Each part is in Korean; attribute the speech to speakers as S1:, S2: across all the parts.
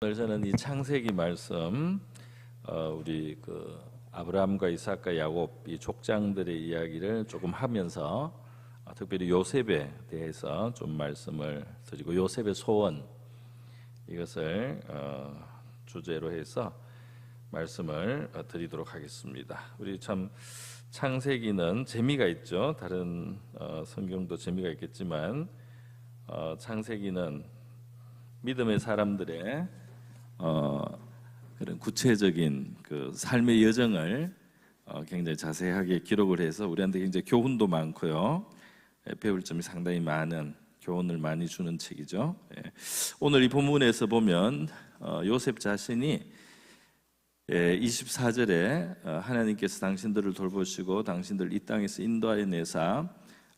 S1: 오늘 저는 이 창세기 말씀, 우리 아브라함과 이삭과 야곱 이 족장들의 이야기를 조금 하면서 특별히 요셉에 대해서 좀 말씀을 드리고 요셉의 소원 이것을 주제로 해서 말씀을 드리도록 하겠습니다. 우리 참 창세기는 재미가 있죠. 다른 성경도 재미가 있겠지만 창세기는 믿음의 사람들의 그런 구체적인 그 삶의 여정을 굉장히 자세하게 기록을 해서 우리한테 굉장히 교훈도 많고요. 배울 점이 상당히 많은 교훈을 많이 주는 책이죠. 오늘 이 본문에서 보면 요셉 자신이 24절에 하나님께서 당신들을 돌보시고 당신들 이 땅에서 인도하여 내사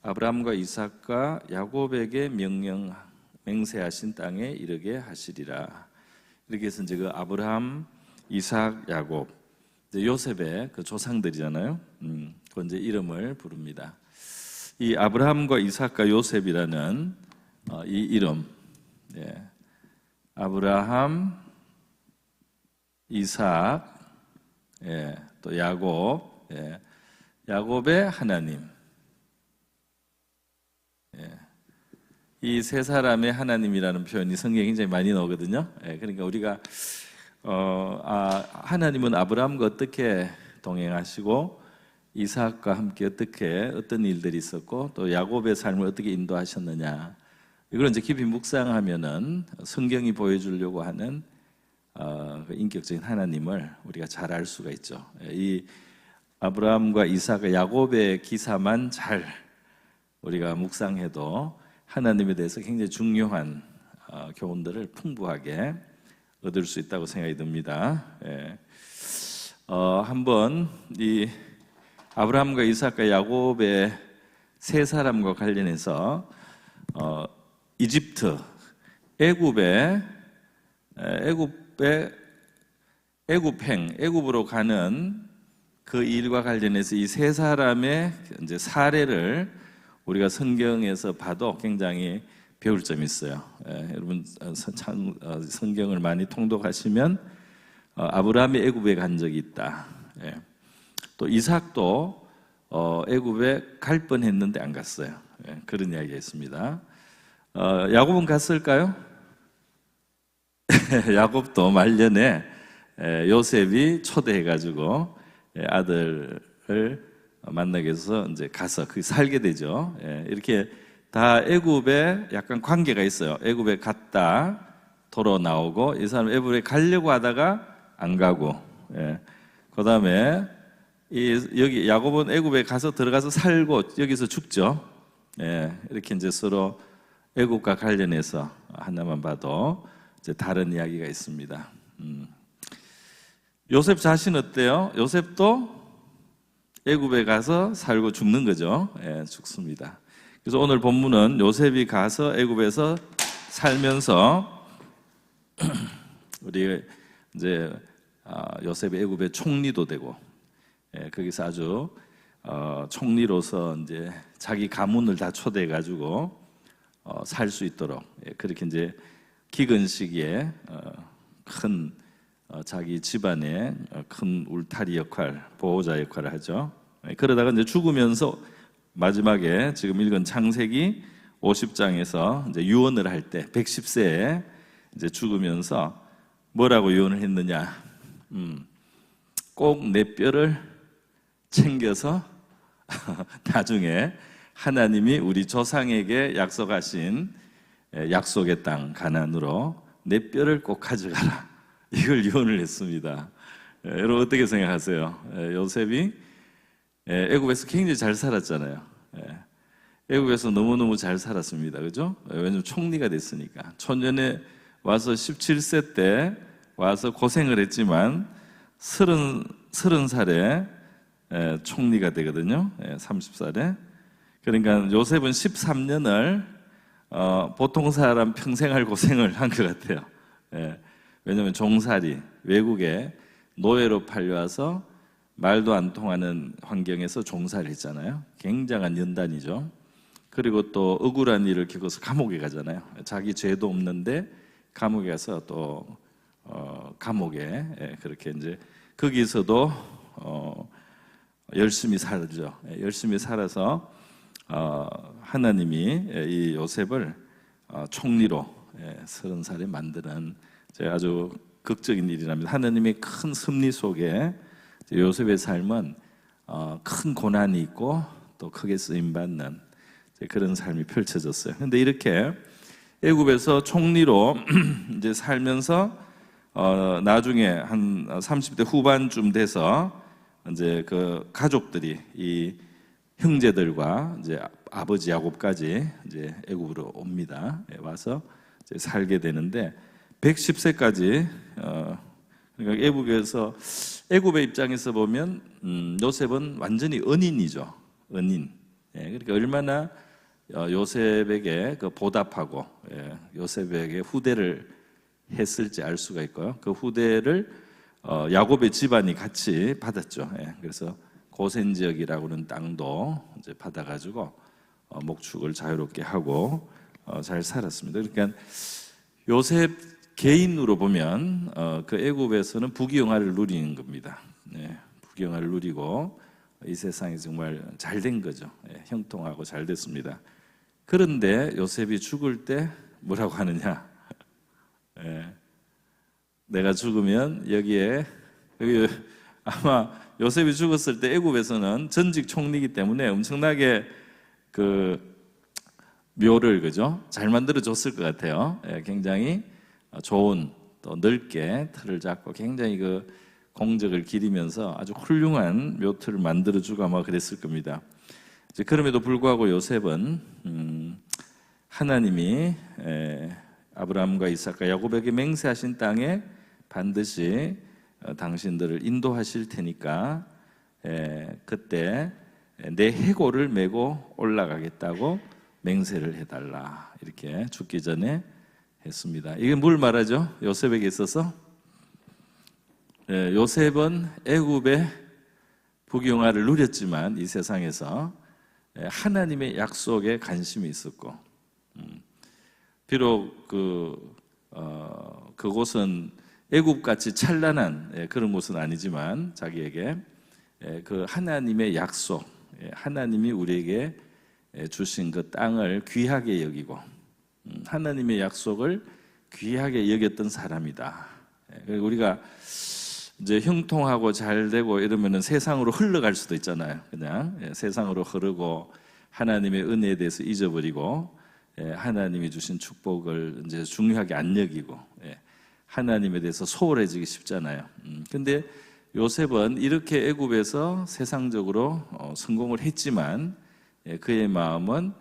S1: 아브라함과 이삭과 야곱에게 맹세하신 땅에 이르게 하시리라. 이렇게 해서 이제 그 아브라함, 이삭, 야곱, 요셉의 그 조상들이잖아요. 그 이제 이름을 부릅니다. 이 아브라함과 이삭과 요셉이라는 이 이름, 아브라함, 이삭, 또 야곱, 야곱의 하나님. 이 세 사람의 하나님이라는 표현이 성경에 굉장히 많이 나오거든요. 그러니까 우리가 하나님은 아브라함과 어떻게 동행하시고 이삭과 함께 어떤 일들이 있었고 또 야곱의 삶을 어떻게 인도하셨느냐, 이걸 이제 깊이 묵상하면은 성경이 보여주려고 하는 그 인격적인 하나님을 우리가 잘 알 수가 있죠. 이 아브라함과 이삭과 야곱의 기사만 잘 우리가 묵상해도 하나님에 대해서 굉장히 중요한 교훈들을 풍부하게 얻을 수 있다고 생각이 듭니다. 한번 이 아브라함과 이삭과 야곱의 세 사람과 관련해서 이집트 애굽으로 가는 그 일과 관련해서 이 세 사람의 이제 사례를 우리가 성경에서 봐도 굉장히 배울 점이 있어요. 여러분 성경을 많이 통독하시면 아브라함이 애굽에 간 적이 있다. 또 이삭도 애굽에 갈 뻔했는데 안 갔어요. 그런 이야기가 있습니다. 야곱은 갔을까요? 야곱도 말년에 요셉이 초대해가지고 아들을 만나기 위해서 이제 가서 살게 되죠. 이렇게 다 애굽에 약간 관계가 있어요. 애굽에 갔다 돌아 나오고, 이 사람 애굽에 가려고 하다가 안 가고, 그다음에 여기 야곱은 애굽에 가서 들어가서 살고 여기서 죽죠. 이렇게 이제 서로 애굽과 관련해서 하나만 봐도 이제 다른 이야기가 있습니다. 요셉 자신 어때요? 요셉도 애굽에 가서 살고 죽는 거죠. 죽습니다. 그래서 오늘 본문은 요셉이 가서 애굽에서 살면서 우리 이제 요셉이 애굽의 총리도 되고, 거기서 아주 총리로서 이제 자기 가문을 다 초대해 가지고 살 수 있도록 그렇게 이제 기근 시기에 큰 자기 집안의 큰 울타리 역할, 보호자 역할을 하죠. 그러다가 이제 죽으면서 마지막에 지금 읽은 창세기 50장에서 이제 유언을 할 때 110세에 이제 죽으면서 뭐라고 유언을 했느냐? 꼭 내 뼈를 챙겨서 나중에 하나님이 우리 조상에게 약속하신 약속의 땅 가나안으로 내 뼈를 꼭 가져가라. 이걸 유언을 했습니다. 여러분 어떻게 생각하세요? 요셉이 애굽에서 굉장히 잘 살았잖아요. 애굽에서 너무너무 잘 살았습니다. 그죠? 왜냐면 총리가 됐으니까. 초년에 와서 17세 때 와서 고생을 했지만 30살에 총리가 되거든요. 30살에. 그러니까 요셉은 13년을 보통 사람 평생 할 고생을 한 것 같아요. 왜냐하면 종살이, 외국에 노예로 팔려와서 말도 안 통하는 환경에서 종살이 했잖아요. 굉장한 연단이죠. 그리고 또 억울한 일을 겪어서 감옥에 가잖아요. 자기 죄도 없는데 감옥에 가서 또 감옥에 그렇게 이제 거기서도 열심히 살죠. 열심히 살아서 하나님이 이 요셉을 총리로 30살에 만드는 아주 극적인 일이랍니다. 하나님의 큰 섭리 속에 요셉의 삶은 큰 고난이 있고 또 크게 쓰임 받는 그런 삶이 펼쳐졌어요. 그런데 이렇게 애굽에서 총리로 이제 살면서 나중에 한 30대 후반쯤 돼서 이제 그 가족들이 이 형제들과 이제 아버지 야곱까지 이제 애굽으로 옵니다. 와서 이제 살게 되는데 110세까지 그러니까 애굽의 입장에서 보면 요셉은 완전히 은인이죠. 은인. 그러니까 얼마나 요셉에게 그 보답하고 요셉에게 후대를 했을지 알 수가 있고요. 그 후대를 야곱의 집안이 같이 받았죠. 그래서 고센 지역이라고 하는 땅도 이제 받아가지고 목축을 자유롭게 하고 잘 살았습니다. 그러니까 요셉 개인으로 보면 그 애굽에서는 부귀영화를 누리는 겁니다. 부귀영화를 누리고 이 세상이 정말 잘된 거죠. 형통하고 잘 됐습니다. 그런데 요셉이 죽을 때 뭐라고 하느냐? 내가 죽으면 여기 아마 요셉이 죽었을 때 애굽에서는 전직 총리이기 때문에 엄청나게 그 묘를 그죠? 잘 만들어 줬을 것 같아요. 굉장히 좋은 또 넓게 틀을 잡고 굉장히 그 공적을 기리면서 아주 훌륭한 묘틀을 만들어 주고 아마 그랬을 겁니다. 그럼에도 불구하고 요셉은 하나님이 아브라함과 이삭과 야곱에게 맹세하신 땅에 반드시 당신들을 인도하실 테니까 그때 내 해골을 메고 올라가겠다고 맹세를 해달라 이렇게 죽기 전에 했습니다. 이게 뭘 말하죠? 요셉에게 있어서 요셉은 애굽의 부귀영화를 누렸지만 이 세상에서 하나님의 약속에 관심이 있었고 비록 그곳은 애굽같이 찬란한 그런 곳은 아니지만 자기에게 그 하나님의 약속, 하나님이 우리에게 주신 그 땅을 귀하게 여기고 하나님의 약속을 귀하게 여겼던 사람이다. 우리가 이제 형통하고 잘 되고 이러면은 세상으로 흘러갈 수도 있잖아요. 그냥 세상으로 흐르고 하나님의 은혜에 대해서 잊어버리고 하나님이 주신 축복을 이제 중요하게 안 여기고 하나님에 대해서 소홀해지기 쉽잖아요. 근데 요셉은 이렇게 애굽에서 세상적으로 성공을 했지만 그의 마음은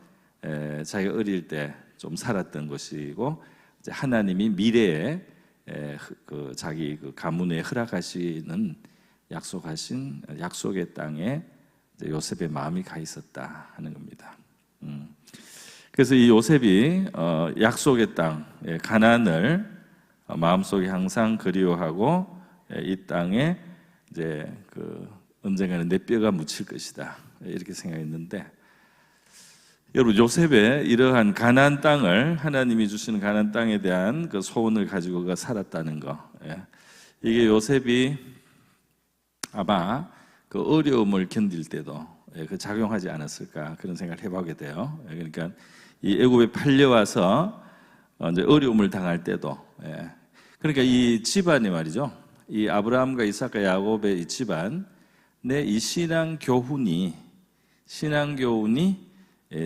S1: 자기가 어릴 때 좀 살았던 것이고 하나님이 미래에 그 자기 그 가문에 허락하시는 약속하신 약속의 땅에 요셉의 마음이 가 있었다 하는 겁니다. 그래서 이 요셉이 약속의 땅 가나안을 마음속에 항상 그리워하고 이 땅에 이제 그 언젠가는 내 뼈가 묻힐 것이다 이렇게 생각했는데 여러분 요셉의 이러한 가나안 땅을 하나님이 주시는 가나안 땅에 대한 그 소원을 가지고 그가 살았다는 거 이게 요셉이 아마 그 어려움을 견딜 때도 그 작용하지 않았을까 그런 생각을 해보게 돼요. 그러니까 이 애굽에 팔려와서 이제 어려움을 당할 때도 그러니까 이 집안이 말이죠. 이 아브라함과 이삭과 야곱의 이 집안 내 이 신앙 교훈이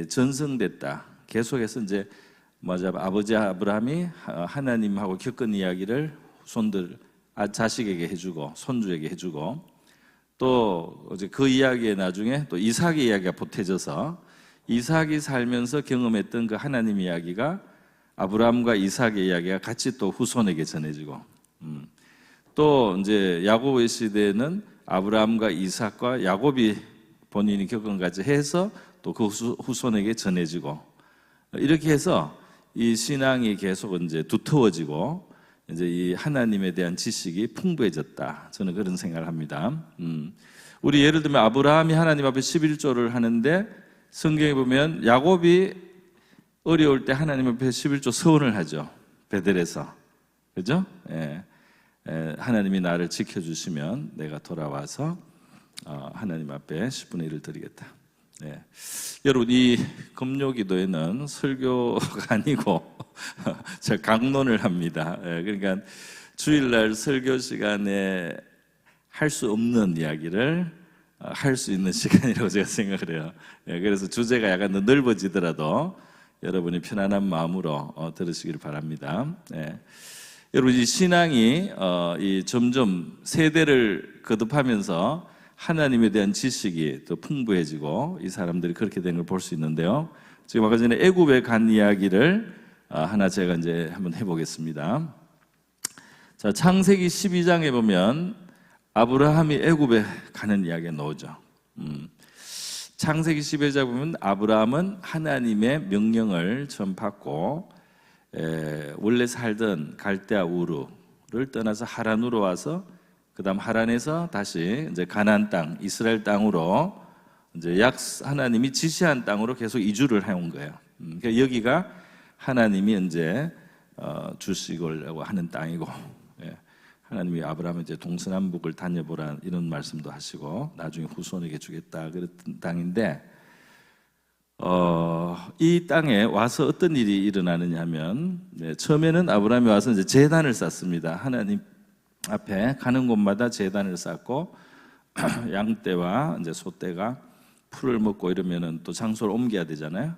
S1: 전승됐다. 계속해서 이제 아버지 아브라함이 하나님하고 겪은 이야기를 후손들 자식에게 해주고 손주에게 해주고 또 그 이야기에 나중에 또 이삭의 이야기가 보태져서 이삭이 살면서 경험했던 그 하나님 이야기가 아브라함과 이삭의 이야기가 같이 또 후손에게 전해지고 또 이제 야곱의 시대에는 아브라함과 이삭과 야곱이 본인이 겪은 것까지 해서 또 그 후손에게 전해지고 이렇게 해서 이 신앙이 계속 이제 두터워지고 이제 이 하나님에 대한 지식이 풍부해졌다. 저는 그런 생각을 합니다. 우리 예를 들면 아브라함이 하나님 앞에 11조를 하는데 성경에 보면 야곱이 어려울 때 하나님 앞에 11조 서원을 하죠. 베델에서. 그죠? 하나님이 나를 지켜주시면 내가 돌아와서 하나님 앞에 10분의 1을 드리겠다. 네. 여러분, 이 금요기도에는 설교가 아니고 제가 강론을 합니다. 그러니까 주일날 설교 시간에 할 수 없는 이야기를 할 수 있는 시간이라고 제가 생각을 해요. 그래서 주제가 약간 더 넓어지더라도 여러분이 편안한 마음으로 들으시길 바랍니다. 여러분, 이 신앙이 점점 세대를 거듭하면서 하나님에 대한 지식이 더 풍부해지고 이 사람들이 그렇게 된 걸 볼 수 있는데요. 지금 아까 전에 애굽에 간 이야기를 하나 제가 이제 한번 해보겠습니다. 자, 창세기 12장에 보면 아브라함이 애굽에 가는 이야기가 나오죠. 창세기 12장 보면 아브라함은 하나님의 명령을 처음 받고 원래 살던 갈대아 우르를 떠나서 하란으로 와서 그다음 하란에서 다시 이제 가나안 땅, 이스라엘 땅으로 이제 하나님이 지시한 땅으로 계속 이주를 해온 거예요. 그러니까 여기가 하나님이 이제 주시려고 하는 땅이고, 하나님이 아브라함에 이제 동서남북을 다녀보라 이런 말씀도 하시고 나중에 후손에게 주겠다 그랬던 땅인데, 이 땅에 와서 어떤 일이 일어나느냐 하면, 처음에는 아브라함이 와서 이제 제단을 쌓습니다. 하나님 앞에 가는 곳마다 제단을 쌓고 양떼와 이제 소떼가 풀을 먹고 이러면은 또 장소를 옮겨야 되잖아요.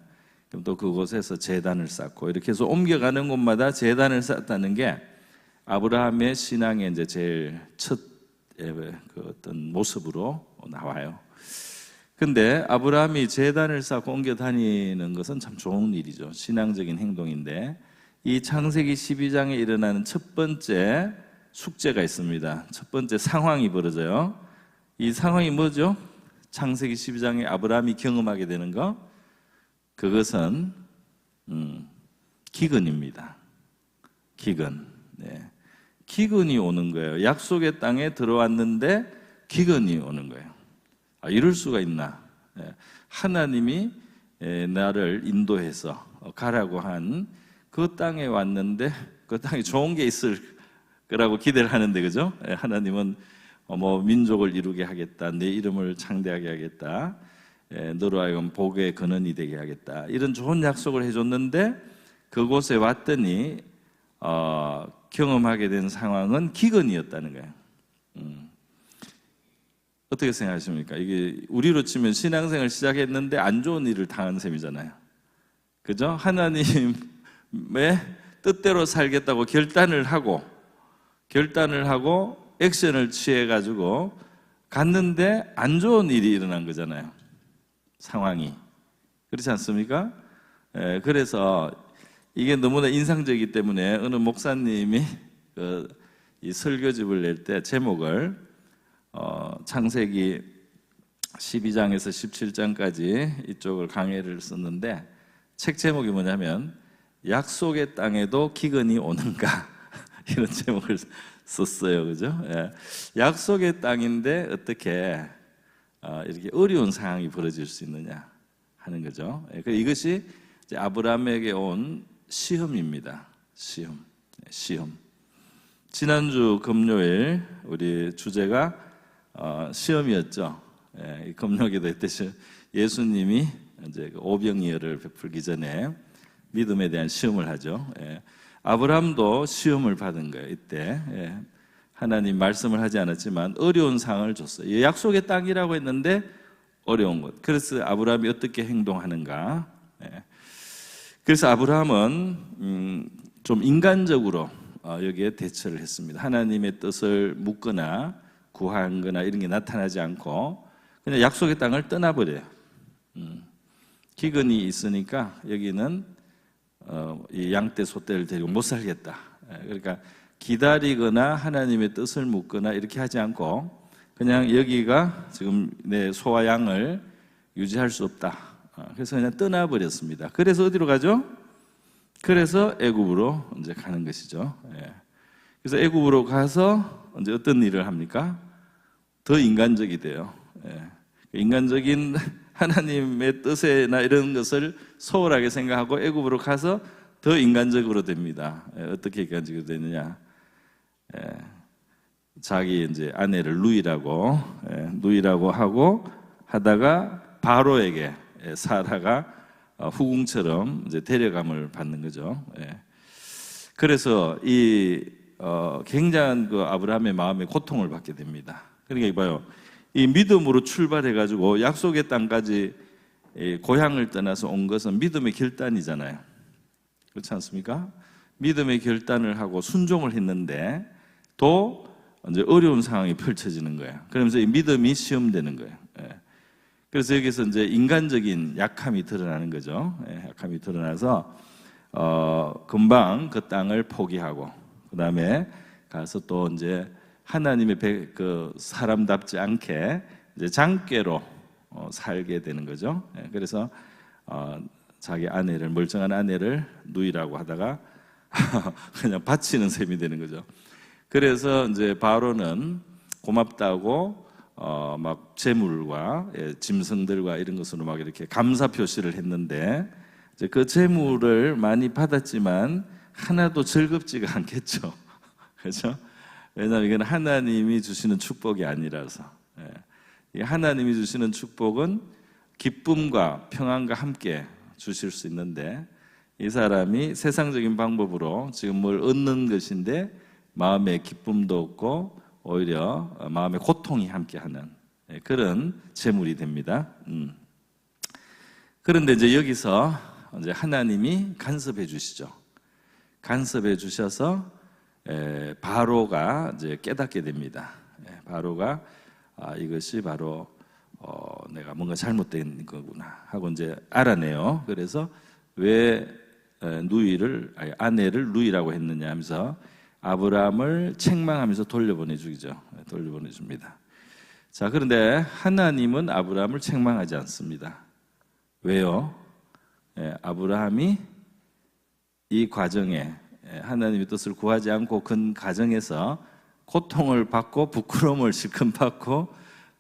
S1: 그럼 또 그곳에서 제단을 쌓고 이렇게 해서 옮겨가는 곳마다 제단을 쌓았다는 게 아브라함의 신앙의 이제 제일 첫 그 어떤 모습으로 나와요. 근데 아브라함이 제단을 쌓고 옮겨 다니는 것은 참 좋은 일이죠. 신앙적인 행동인데, 이 창세기 12장에 일어나는 첫 번째 숙제가 있습니다. 첫 번째 상황이 벌어져요. 이 상황이 뭐죠? 창세기 12장에 아브라함이 경험하게 되는 거, 그것은 기근입니다. 기근. 기근이 오는 거예요. 약속의 땅에 들어왔는데 기근이 오는 거예요. 이럴 수가 있나? 하나님이 나를 인도해서 가라고 한 그 땅에 왔는데 그 땅에 좋은 게 있을 거라고 기대를 하는데, 그죠? 하나님은 뭐 민족을 이루게 하겠다, 내 이름을 창대하게 하겠다, 너로 하여금 복의 근원이 되게 하겠다, 이런 좋은 약속을 해줬는데 그곳에 왔더니 경험하게 된 상황은 기근이었다는 거예요. 어떻게 생각하십니까? 이게 우리로 치면 신앙생활 시작했는데 안 좋은 일을 당한 셈이잖아요. 그죠? 하나님의 뜻대로 살겠다고 결단을 하고 액션을 취해가지고 갔는데 안 좋은 일이 일어난 거잖아요. 상황이. 그렇지 않습니까? 그래서 이게 너무나 인상적이기 때문에 어느 목사님이 이 설교집을 낼 때 제목을 창세기 12장에서 17장까지 이쪽을 강해를 썼는데, 책 제목이 뭐냐면 약속의 땅에도 기근이 오는가 이런 제목을 썼어요. 그죠? 약속의 땅인데 어떻게 이렇게 어려운 상황이 벌어질 수 있느냐 하는 거죠. 이것이 이제 아브라함에게 온 시험입니다. 시험. 지난주 금요일 우리 주제가 시험이었죠. 이 금요기도 했듯이 예수님이 이제 오병이어를 베풀기 전에 믿음에 대한 시험을 하죠. 아브라함도 시험을 받은 거예요. 이때 하나님 말씀을 하지 않았지만 어려운 상황을 줬어요. 약속의 땅이라고 했는데 어려운 것. 그래서 아브라함이 어떻게 행동하는가? 그래서 아브라함은 좀 인간적으로 여기에 대처를 했습니다. 하나님의 뜻을 묻거나 구하거나 이런 게 나타나지 않고 그냥 약속의 땅을 떠나버려요. 기근이 있으니까 여기는 이 양떼 소떼를 데리고 못 살겠다. 그러니까 기다리거나 하나님의 뜻을 묻거나 이렇게 하지 않고 그냥 여기가 지금 내 소와 양을 유지할 수 없다. 그래서 그냥 떠나버렸습니다. 그래서 어디로 가죠? 그래서 애굽으로 이제 가는 것이죠. 그래서 애굽으로 가서 이제 어떤 일을 합니까? 더 인간적이 돼요. 인간적인 하나님의 뜻이나 이런 것을 소홀하게 생각하고 애굽으로 가서 더 인간적으로 됩니다. 어떻게 인간적으로 되느냐? 자기 이제 아내를 누이라고 하고 하다가 바로에게 사라가 후궁처럼 이제 데려감을 받는 거죠. 그래서 이 굉장한 그 아브라함의 마음에 고통을 받게 됩니다. 그러니까 이봐요, 이 믿음으로 출발해 가지고 약속의 땅까지 고향을 떠나서 온 것은 믿음의 결단이잖아요. 그렇지 않습니까? 믿음의 결단을 하고 순종을 했는데 또 이제 어려운 상황이 펼쳐지는 거예요. 그러면서 이 믿음이 시험되는 거예요. 그래서 여기서 이제 인간적인 약함이 드러나는 거죠. 약함이 드러나서 금방 그 땅을 포기하고 그 다음에 가서 또 이제 하나님의 그 사람답지 않게 이제 장궤로 살게 되는 거죠. 그래서 자기 아내를, 멀쩡한 아내를 누이라고 하다가 그냥 바치는 셈이 되는 거죠. 그래서 이제 바로는 고맙다고 막 재물과 짐승들과 이런 것으로 막 이렇게 감사 표시를 했는데 이제 그 재물을 많이 받았지만 하나도 즐겁지가 않겠죠. 그렇죠? 왜냐하면 이건 하나님이 주시는 축복이 아니라서. 이 하나님이 주시는 축복은 기쁨과 평안과 함께 주실 수 있는데 이 사람이 세상적인 방법으로 지금 뭘 얻는 것인데 마음에 기쁨도 없고 오히려 마음에 고통이 함께하는 그런 재물이 됩니다. 그런데 이제 여기서 이제 하나님이 간섭해 주시죠. 간섭해 주셔서 바로가 이제 깨닫게 됩니다. 바로가 이것이 바로 내가 뭔가 잘못된 거구나 하고 이제 알아내요. 그래서 왜 아내를 누이라고 했느냐 하면서 아브라함을 책망하면서 돌려보내주죠. 돌려보내줍니다. 자, 그런데 하나님은 아브라함을 책망하지 않습니다. 왜요? 아브라함이 이 과정에 하나님의 뜻을 구하지 않고 그 과정에서 고통을 받고 부끄러움을 실컷 받고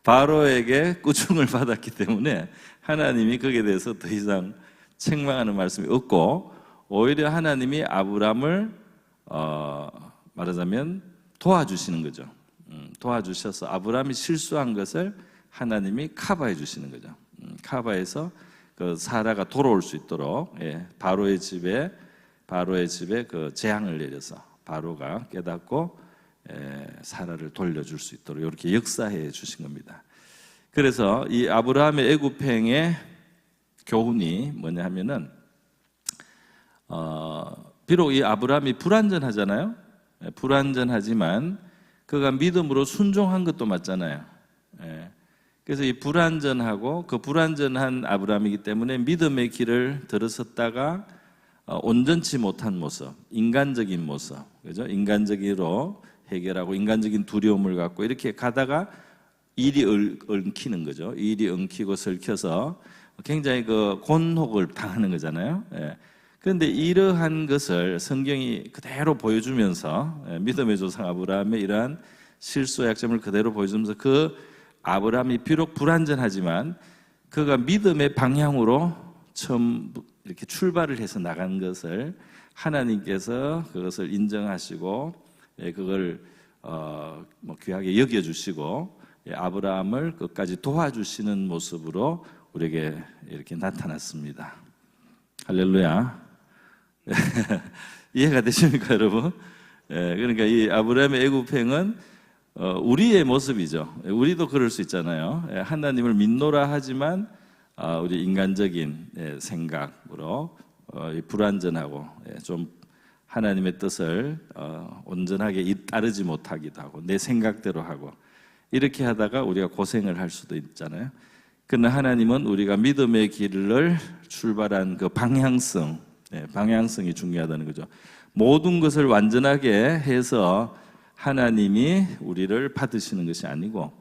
S1: 바로에게 꾸중을 받았기 때문에 하나님이 거기에 대해서 더 이상 책망하는 말씀이 없고 오히려 하나님이 아브라함을 말하자면 도와주시는 거죠. 도와주셔서 아브라함이 실수한 것을 하나님이 커버해 주시는 거죠. 커버해서 그 사라가 돌아올 수 있도록 바로의 집에 그 재앙을 내려서 바로가 깨닫고 사라를 돌려줄 수 있도록 이렇게 역사해 주신 겁니다. 그래서 이 아브라함의 애굽행의 교훈이 뭐냐 하면은 비록 이 아브라함이 불완전하잖아요. 불완전하지만 그가 믿음으로 순종한 것도 맞잖아요. 그래서 이 불완전하고 그 불완전한 아브라함이기 때문에 믿음의 길을 들어섰다가 온전치 못한 모습, 인간적인 모습, 그죠? 인간적으로 해결하고 인간적인 두려움을 갖고 이렇게 가다가 일이 엉키는 거죠. 일이 엉키고 설켜서 굉장히 그 곤혹을 당하는 거잖아요. 그런데 이러한 것을 성경이 그대로 보여주면서 믿음의 조상 아브라함의 이러한 실수와 약점을 그대로 보여주면서 그 아브라함이 비록 불완전하지만 그가 믿음의 방향으로 처음 이렇게 출발을 해서 나간 것을 하나님께서 그것을 인정하시고 그걸 귀하게 여겨주시고 아브라함을 끝까지 도와주시는 모습으로 우리에게 이렇게 나타났습니다. 할렐루야. 이해가 되십니까, 여러분? 그러니까 이 아브라함의 애굽행은 우리의 모습이죠. 우리도 그럴 수 있잖아요. 하나님을 믿노라 하지만 우리 인간적인 생각으로 불완전하고 좀 하나님의 뜻을 온전하게 따르지 못하기도 하고 내 생각대로 하고 이렇게 하다가 우리가 고생을 할 수도 있잖아요. 그러나 하나님은 우리가 믿음의 길을 출발한 그 방향성이 중요하다는 거죠. 모든 것을 완전하게 해서 하나님이 우리를 받으시는 것이 아니고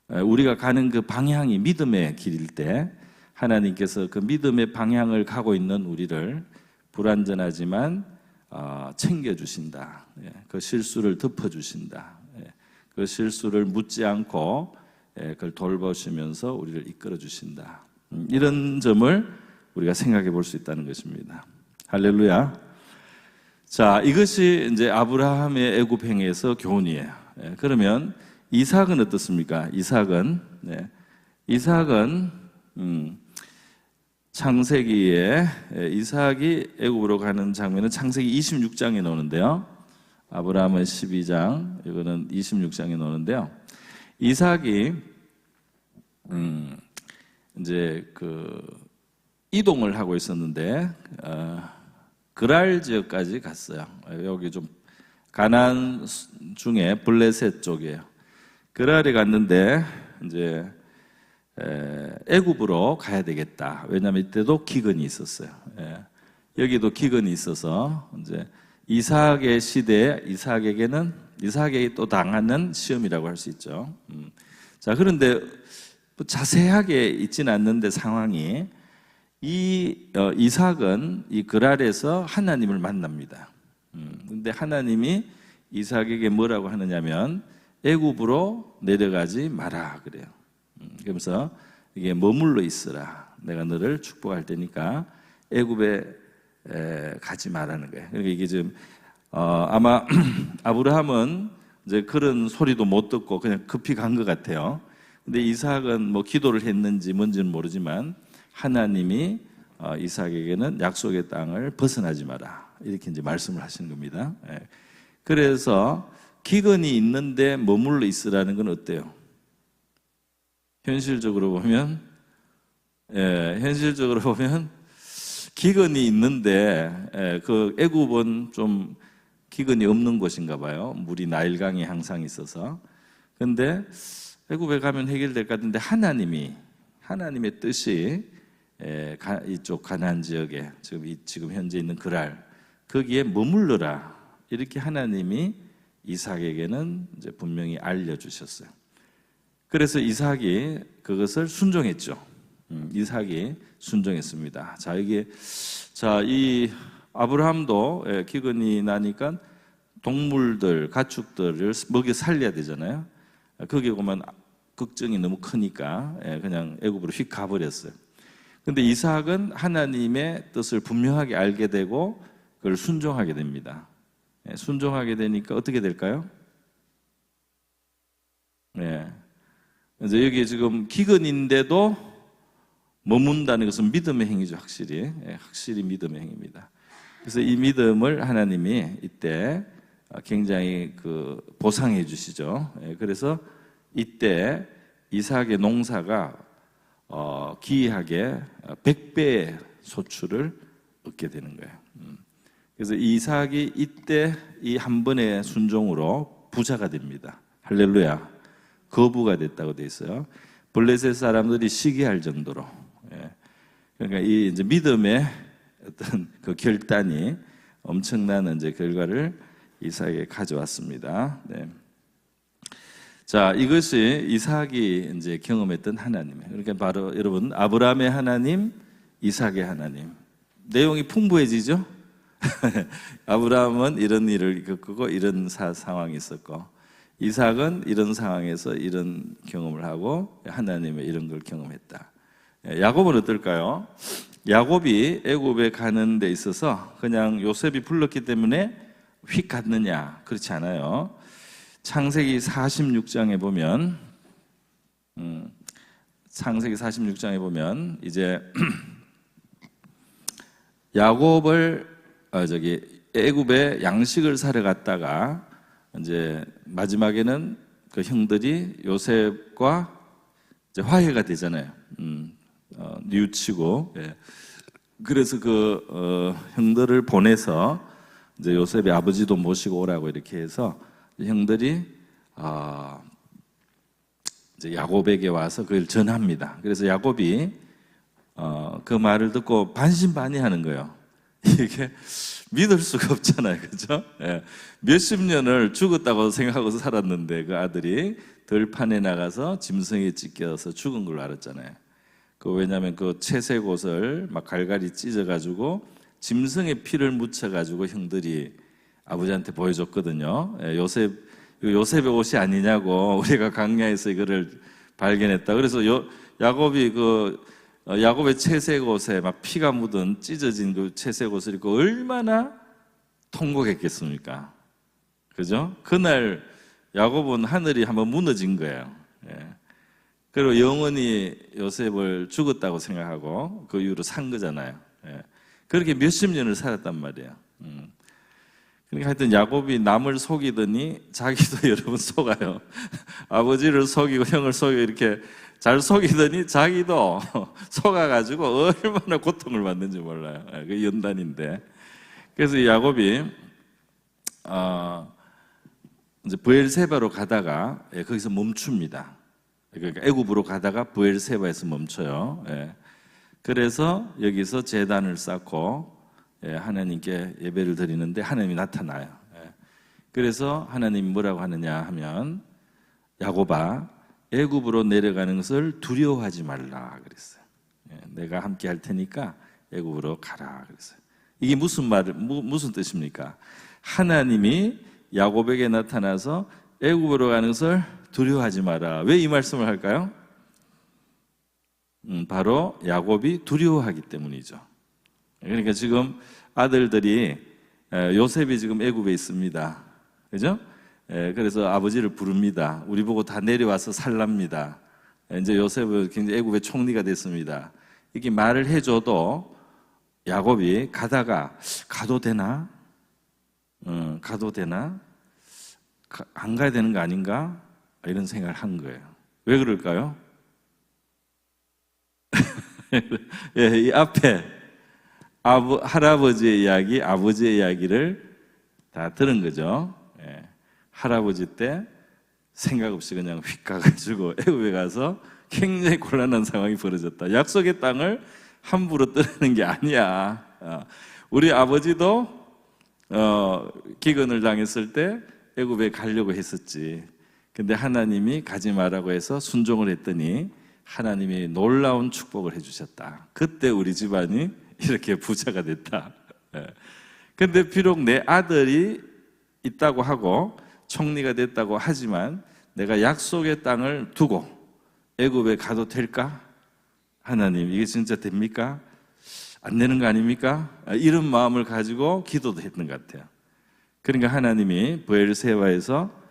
S1: 우리가 가는 그 방향이 믿음의 길일 때 하나님께서 그 믿음의 방향을 가고 있는 우리를 불완전하지만 챙겨주신다. 그 실수를 덮어주신다. 그 실수를 묻지 않고 그걸 돌보시면서 우리를 이끌어 주신다. 이런 점을 우리가 생각해 볼 수 있다는 것입니다. 할렐루야. 자, 이것이 이제 아브라함의 애굽행에서 교훈이에요. 그러면 이삭은 어떻습니까? 이삭은 창세기에 이삭이 애굽으로 가는 장면은 창세기 26장에 나오는데요. 아브라함은 12장, 이거는 26장에 나오는데요. 이삭이 이제 그 이동을 하고 있었는데 그랄 지역까지 갔어요. 여기 좀 가나안 중에 블레셋 쪽이에요. 그랄에 갔는데 이제 애굽으로 가야 되겠다. 왜냐하면 이때도 기근이 있었어요. 여기도 기근이 있어서 이제 이삭의 시대에 이삭에게 또 당하는 시험이라고 할 수 있죠. 자, 그런데 자세하게 있지는 않는데 상황이 이삭은 이 그랄에서 하나님을 만납니다. 근데 하나님이 이삭에게 뭐라고 하느냐면 애굽으로 내려가지 마라 그래요. 그러면서 이게 머물러 있으라. 내가 너를 축복할 테니까 애굽에 가지 말라는 거예요. 그러니까 이게 지금 아마 아브라함은 이제 그런 소리도 못 듣고 그냥 급히 간 것 같아요. 근데 이삭은 뭐 기도를 했는지 뭔지는 모르지만 하나님이 이삭에게는 약속의 땅을 벗어나지 마라 이렇게 이제 말씀을 하시는 겁니다. 그래서 기근이 있는데 머물러 있으라는 건 어때요? 현실적으로 보면 기근이 있는데 그 애굽은 좀 기근이 없는 곳인가 봐요. 물이 나일강이 항상 있어서. 근데 애굽에 가면 해결될 것 같은데 하나님의 뜻이 이쪽 가나안 지역에 지금 현재 있는 그랄 거기에 머물러라 이렇게 하나님이 이삭에게는 이제 분명히 알려주셨어요. 그래서 이삭이 그것을 순종했죠. 이삭이 순종했습니다. 이 아브라함도 기근이 나니까 동물들, 가축들을 먹여 살려야 되잖아요. 거기 보면 걱정이 너무 크니까 그냥 애굽으로 휙 가버렸어요. 근데 이삭은 하나님의 뜻을 분명하게 알게 되고 그걸 순종하게 됩니다. 순종하게 되니까 어떻게 될까요? 이제 여기 지금 기근인데도 머문다는 것은 믿음의 행위죠, 확실히 믿음의 행위입니다. 그래서 이 믿음을 하나님이 이때 굉장히 보상해 주시죠. 그래서 이때 이삭의 농사가 기이하게 100배의 소출을 얻게 되는 거예요. 그래서 이삭이 이때 이 한 번의 순종으로 부자가 됩니다. 할렐루야. 거부가 됐다고 돼 있어요. 블레셋 사람들이 시기할 정도로. 그러니까 이 이제 믿음의 어떤 그 결단이 엄청난 이제 결과를 이삭에게 가져왔습니다. 자, 이것이 이삭이 이제 경험했던 하나님이에요. 그러니까 바로 여러분 아브라함의 하나님, 이삭의 하나님. 내용이 풍부해지죠? 아브라함은 이런 일을 겪고 이런 상황이 있었고 이삭은 이런 상황에서 이런 경험을 하고 하나님의 이런 걸 경험했다. 야곱은 어떨까요? 야곱이 애굽에 가는 데 있어서 그냥 요셉이 불렀기 때문에 휙 갔느냐? 그렇지 않아요. 창세기 46장에 보면 이제 야곱을 애굽에 양식을 사러 갔다가 이제 마지막에는 그 형들이 요셉과 이제 화해가 되잖아요. 뉘우치고. 그래서 형들을 보내서 이제 요셉의 아버지도 모시고 오라고 이렇게 해서 형들이 이제 야곱에게 와서 그걸 전합니다. 그래서 야곱이 그 말을 듣고 반신반의하는 거예요. 이게 믿을 수가 없잖아요, 그렇죠? 몇십 년을 죽었다고 생각하고 살았는데 그 아들이 들판에 나가서 짐승에 찢겨서 죽은 걸로 알았잖아요. 왜냐하면 그 채색 옷을 막 갈갈이 찢어가지고 짐승의 피를 묻혀가지고 형들이 아버지한테 보여줬거든요. 요셉의 옷이 아니냐고 우리가 광야에서 이거를 발견했다. 그래서 야곱이 야곱의 채색 옷에 막 피가 묻은 찢어진 그 채색 옷을 입고 얼마나 통곡했겠습니까? 그죠? 그날 야곱은 하늘이 한번 무너진 거예요. 예. 그리고 영원히 요셉을 죽었다고 생각하고 그 이후로 산 거잖아요. 예. 그렇게 몇십 년을 살았단 말이에요. 그러니까 하여튼 야곱이 남을 속이더니 자기도 여러 번 속아요. 아버지를 속이고 형을 속이고 이렇게 잘 속이더니 자기도 속아가지고 얼마나 고통을 받는지 몰라요. 그 연단인데. 그래서 야곱이 이제 브엘세바로 가다가 거기서 멈춥니다. 그러니까 애굽으로 가다가 브엘세바에서 멈춰요. 그래서 여기서 제단을 쌓고 하나님께 예배를 드리는데 하나님이 나타나요. 그래서 하나님이 뭐라고 하느냐 하면 야곱아 애굽으로 내려가는 것을 두려워하지 말라 그랬어요. 내가 함께 할 테니까 애굽으로 가라 그랬어요. 이게 무슨 뜻입니까? 하나님이 야곱에게 나타나서 애굽으로 가는 것을 두려워하지 마라. 왜 이 말씀을 할까요? 바로 야곱이 두려워하기 때문이죠. 그러니까 지금 아들들이 요셉이 지금 애굽에 있습니다. 그죠? 그래서 아버지를 부릅니다. 우리 보고 다 내려와서 살랍니다. 이제 요셉은 굉장히 애굽의 총리가 됐습니다. 이렇게 말을 해줘도 야곱이 가도 되나? 가도 되나? 안 가야 되는 거 아닌가? 이런 생각을 한 거예요. 왜 그럴까요? 이 앞에 할아버지의 이야기, 아버지의 이야기를 다 들은 거죠. 할아버지 때 생각 없이 그냥 휙 가가지고 애굽에 가서 굉장히 곤란한 상황이 벌어졌다. 약속의 땅을 함부로 떠나는 게 아니야. 우리 아버지도 기근을 당했을 때 애굽에 가려고 했었지. 근데 하나님이 가지 말라고 해서 순종을 했더니 하나님이 놀라운 축복을 해주셨다. 그때 우리 집안이 이렇게 부자가 됐다. 근데 비록 내 아들이 있다고 하고 총리가 됐다고 하지만 내가 약속의 땅을 두고 애굽에 가도 될까? 하나님 이게 진짜 됩니까? 안 되는 거 아닙니까? 이런 마음을 가지고 기도도 했던 것 같아요. 그러니까 하나님이 브엘세바에서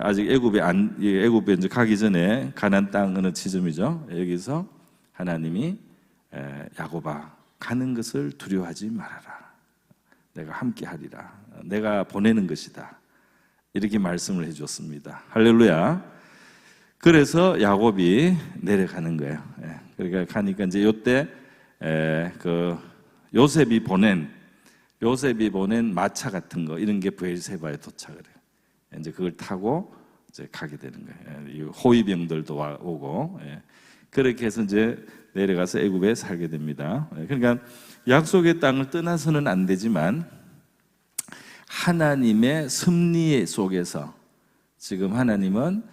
S1: 아직 애굽에 이제 가기 전에 가나안 땅 어느 지점이죠. 여기서 하나님이 야곱아 가는 것을 두려워하지 말아라. 내가 함께 하리라. 내가 보내는 것이다. 이렇게 말씀을 해줬습니다. 할렐루야. 그래서 야곱이 내려가는 거예요. 그러니까 가니까 이제 요때 그 요셉이 보낸 마차 같은 거 이런 게 브엘세바에 도착을 해요. 이제 그걸 타고 이제 가게 되는 거예요. 호위병들도 오고 그렇게 해서 이제 내려가서 애굽에 살게 됩니다. 그러니까 약속의 땅을 떠나서는 안 되지만 하나님의 섭리 속에서 지금 하나님은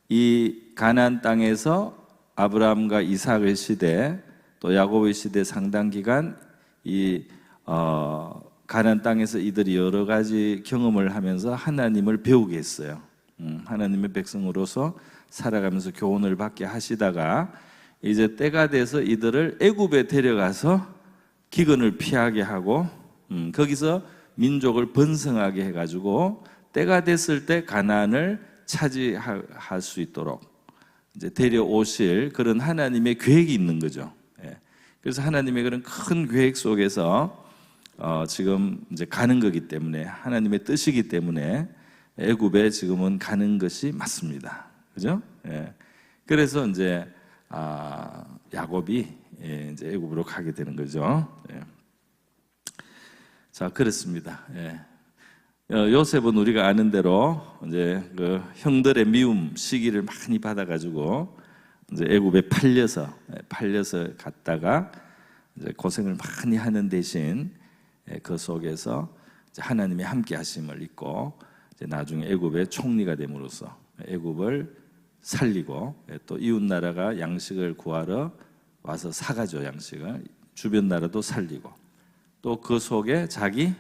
S1: 이 가나안 땅에서 아브라함과 이삭의 시대 또 야곱의 시대 상당 기간 이 가나안 땅에서 이들이 여러 가지 경험을 하면서 하나님을 배우게 했어요. 하나님의 백성으로서 살아가면서 교훈을 받게 하시다가 이제 때가 돼서 이들을 애굽에 데려가서 기근을 피하게 하고 거기서 민족을 번성하게 해가지고 때가 됐을 때 가나안을 차지할 수 있도록 이제 데려오실 그런 하나님의 계획이 있는 거죠. 그래서 하나님의 그런 큰 계획 속에서 지금 이제 가는 거기 때문에 하나님의 뜻이기 때문에 애굽에 지금은 가는 것이 맞습니다. 그죠? 그래서 이제 야곱이 이제 애굽으로 가게 되는 거죠. 자, 그렇습니다. 요셉은 우리가 아는 대로 이제 그 형들의 미움 시기를 많이 받아가지고 이제 애굽에 팔려서 갔다가 이제 고생을 많이 하는 대신 그 속에서 하나님의 함께하심을 잊고 이제 나중에 애굽의 총리가 됨으로써 애굽을 살리고 또 이웃 나라가 양식을 구하러 와서 사가죠. 양식을 주변 나라도 살리고 또 그 속에 자기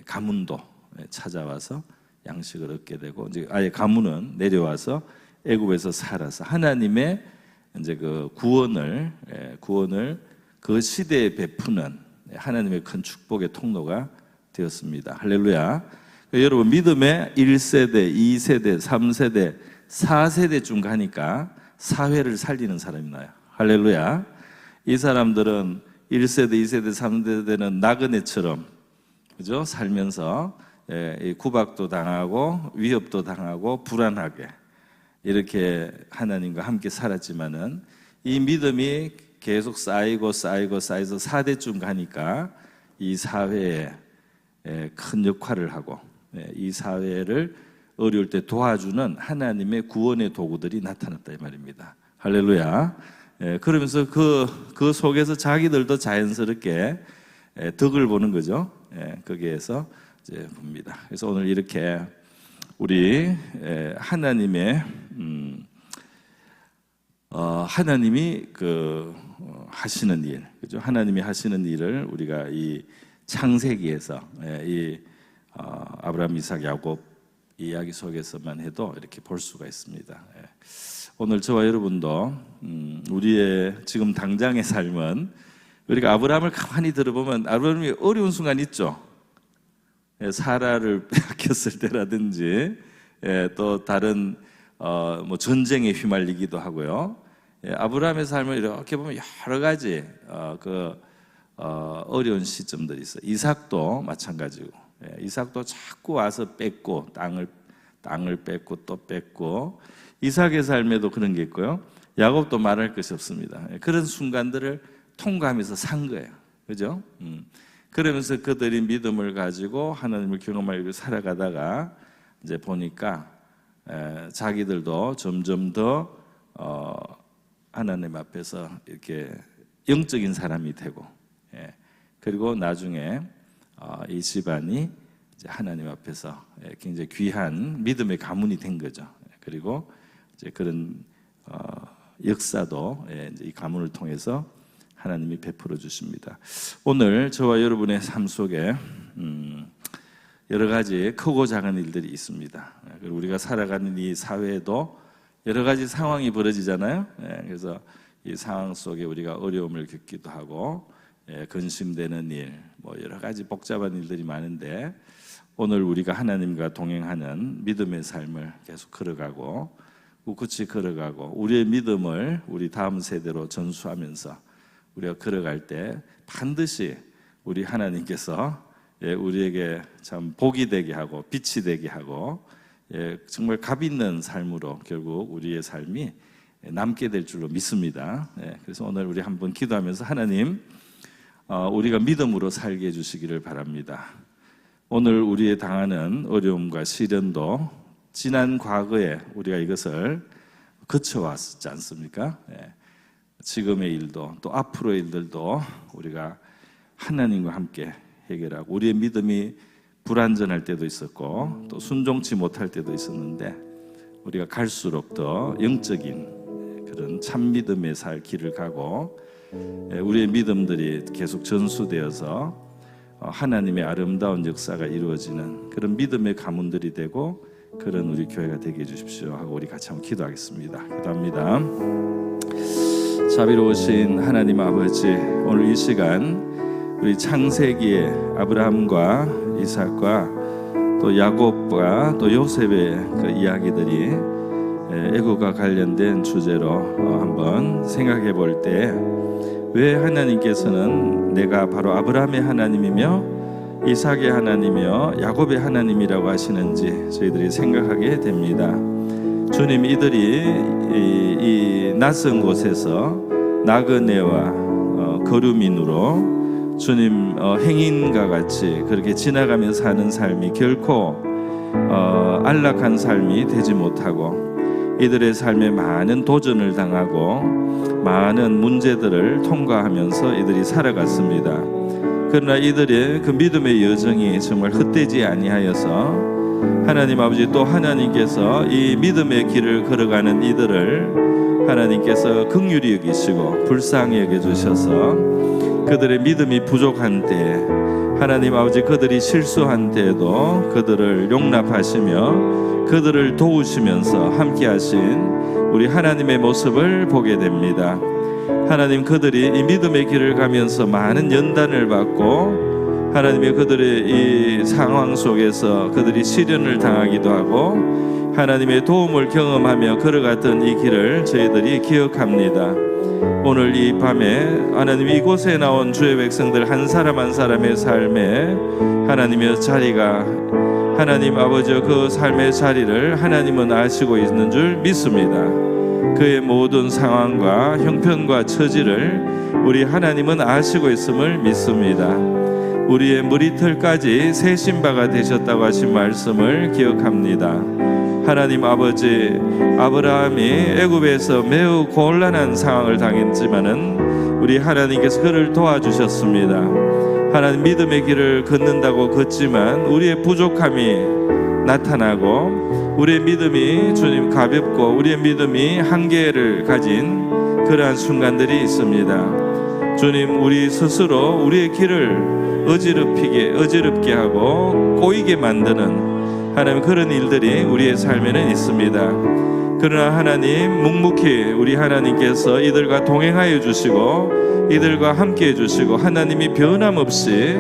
S1: 가문도 찾아와서 양식을 얻게 되고 이제 아예 가문은 내려와서 애굽에서 살아서 하나님의 이제 그 구원을 그 시대에 베푸는 하나님의 큰 축복의 통로가 되었습니다. 할렐루야. 여러분 믿음의 1세대, 2세대, 3세대, 4세대쯤 가니까 사회를 살리는 사람이 나요. 할렐루야. 이 사람들은 1세대, 2세대, 3세대는 나그네처럼 그죠? 살면서 구박도 당하고 위협도 당하고 불안하게 이렇게 하나님과 함께 살았지만은 이 믿음이 계속 쌓여서 4대쯤 가니까 이 사회에 큰 역할을 하고 이 사회를 어려울 때 도와주는 하나님의 구원의 도구들이 나타났다 이 말입니다. 할렐루야. 그러면서 그 속에서 자기들도 자연스럽게 덕을 보는 거죠. 거기에서 이제 봅니다. 그래서 오늘 이렇게 우리 하나님의 하나님이 하시는 일, 그죠? 하나님이 하시는 일을 우리가 이 창세기에서 이 아브라함, 이삭, 야곱 이야기 속에서만 해도 이렇게 볼 수가 있습니다. 오늘 저와 여러분도 우리의 지금 당장의 삶은 우리가 아브라함을 가만히 들어보면 아브라함이 어려운 순간 있죠. 사라를 빼앗겼을 때라든지 또 다른 뭐 전쟁에 휘말리기도 하고요. 아브라함의 삶을 이렇게 보면 여러 가지 어려운 시점들이 있어요. 이삭도 마찬가지고, 이삭도 자꾸 와서 뺏고 땅을 뺏고 또 뺏고, 이삭의 삶에도 그런 게 있고요. 야곱도 말할 것이 없습니다. 그런 순간들을 통과하면서 산 거예요. 그죠? 그러면서 그들이 믿음을 가지고 하나님을 경험하고 살아가다가 이제 보니까 자기들도 점점 더 하나님 앞에서 이렇게 영적인 사람이 되고, 그리고 나중에 이 집안이 이제 하나님 앞에서 굉장히 귀한 믿음의 가문이 된 거죠. 그리고 이제 그런 역사도 이제 이 가문을 통해서 하나님이 베풀어 주십니다. 오늘 저와 여러분의 삶 속에 여러 가지 크고 작은 일들이 있습니다. 그리고 우리가 살아가는 이 사회에도 여러 가지 상황이 벌어지잖아요. 그래서 이 상황 속에 우리가 어려움을 겪기도 하고 근심되는 일, 뭐 여러 가지 복잡한 일들이 많은데 오늘 우리가 하나님과 동행하는 믿음의 삶을 계속 걸어가고 꿋꿋이 걸어가고 우리의 믿음을 우리 다음 세대로 전수하면서 우리가 걸어갈 때 반드시 우리 하나님께서 우리에게 참 복이 되게 하고 빛이 되게 하고 정말 값 있는 삶으로 결국 우리의 삶이 남게 될 줄로 믿습니다. 그래서 오늘 우리 한번 기도하면서 하나님 우리가 믿음으로 살게 해주시기를 바랍니다. 오늘 우리의 당하는 어려움과 시련도 지난 과거에 우리가 이것을 거쳐왔지 않습니까? 지금의 일도 또 앞으로의 일들도 우리가 하나님과 함께 해결하고 우리의 믿음이 불완전할 때도 있었고 또 순종치 못할 때도 있었는데 우리가 갈수록 더 영적인 그런 참 믿음의 살 길을 가고 우리의 믿음들이 계속 전수되어서 하나님의 아름다운 역사가 이루어지는 그런 믿음의 가문들이 되고 그런 우리 교회가 되게 해주십시오 하고 우리 같이 한번 기도하겠습니다. 기도합니다. 자비로우신 하나님 아버지, 오늘 이 시간 우리 창세기의 아브라함과 이삭과 또 야곱과 또 요셉의 그 이야기들이 애굽과 관련된 주제로 한번 생각해 볼 때 왜 하나님께서는 내가 바로 아브라함의 하나님이며 이삭의 하나님이며 야곱의 하나님이라고 하시는지 저희들이 생각하게 됩니다. 주님, 이들이 이 낯선 곳에서 나그네와 거류민으로 주님 행인과 같이 그렇게 지나가며 사는 삶이 결코 안락한 삶이 되지 못하고 이들의 삶에 많은 도전을 당하고 많은 문제들을 통과하면서 이들이 살아갔습니다. 그러나 이들의 그 믿음의 여정이 정말 헛되지 아니하여서 하나님 아버지 또 하나님께서 이 믿음의 길을 걸어가는 이들을 하나님께서 긍휼히 여기시고 불쌍히 여겨주셔서 그들의 믿음이 부족한 때에 하나님 아버지 그들이 실수한 때에도 그들을 용납하시며 그들을 도우시면서 함께 하신 우리 하나님의 모습을 보게 됩니다. 하나님, 그들이 이 믿음의 길을 가면서 많은 연단을 받고 하나님의 그들의 이 상황 속에서 그들이 시련을 당하기도 하고 하나님의 도움을 경험하며 걸어갔던 이 길을 저희들이 기억합니다. 오늘 이 밤에 하나님 이곳에 나온 주의 백성들 한 사람 한 사람의 삶에 하나님의 자리가 하나님 아버지 그 삶의 자리를 하나님은 아시고 있는 줄 믿습니다. 그의 모든 상황과 형편과 처지를 우리 하나님은 아시고 있음을 믿습니다. 우리의 머리털까지 세신 바가 되셨다고 하신 말씀을 기억합니다. 하나님 아버지, 아브라함이 애굽에서 매우 곤란한 상황을 당했지만은 우리 하나님께서 그를 도와주셨습니다. 하나님 믿음의 길을 걷는다고 걷지만 우리의 부족함이 나타나고 우리의 믿음이 주님 가볍고 우리의 믿음이 한계를 가진 그러한 순간들이 있습니다. 주님, 우리 스스로 우리의 길을 어지럽게 하고 꼬이게 만드는 하나님 그런 일들이 우리의 삶에는 있습니다. 그러나 하나님 묵묵히 우리 하나님께서 이들과 동행하여 주시고 이들과 함께 해주시고 하나님이 변함없이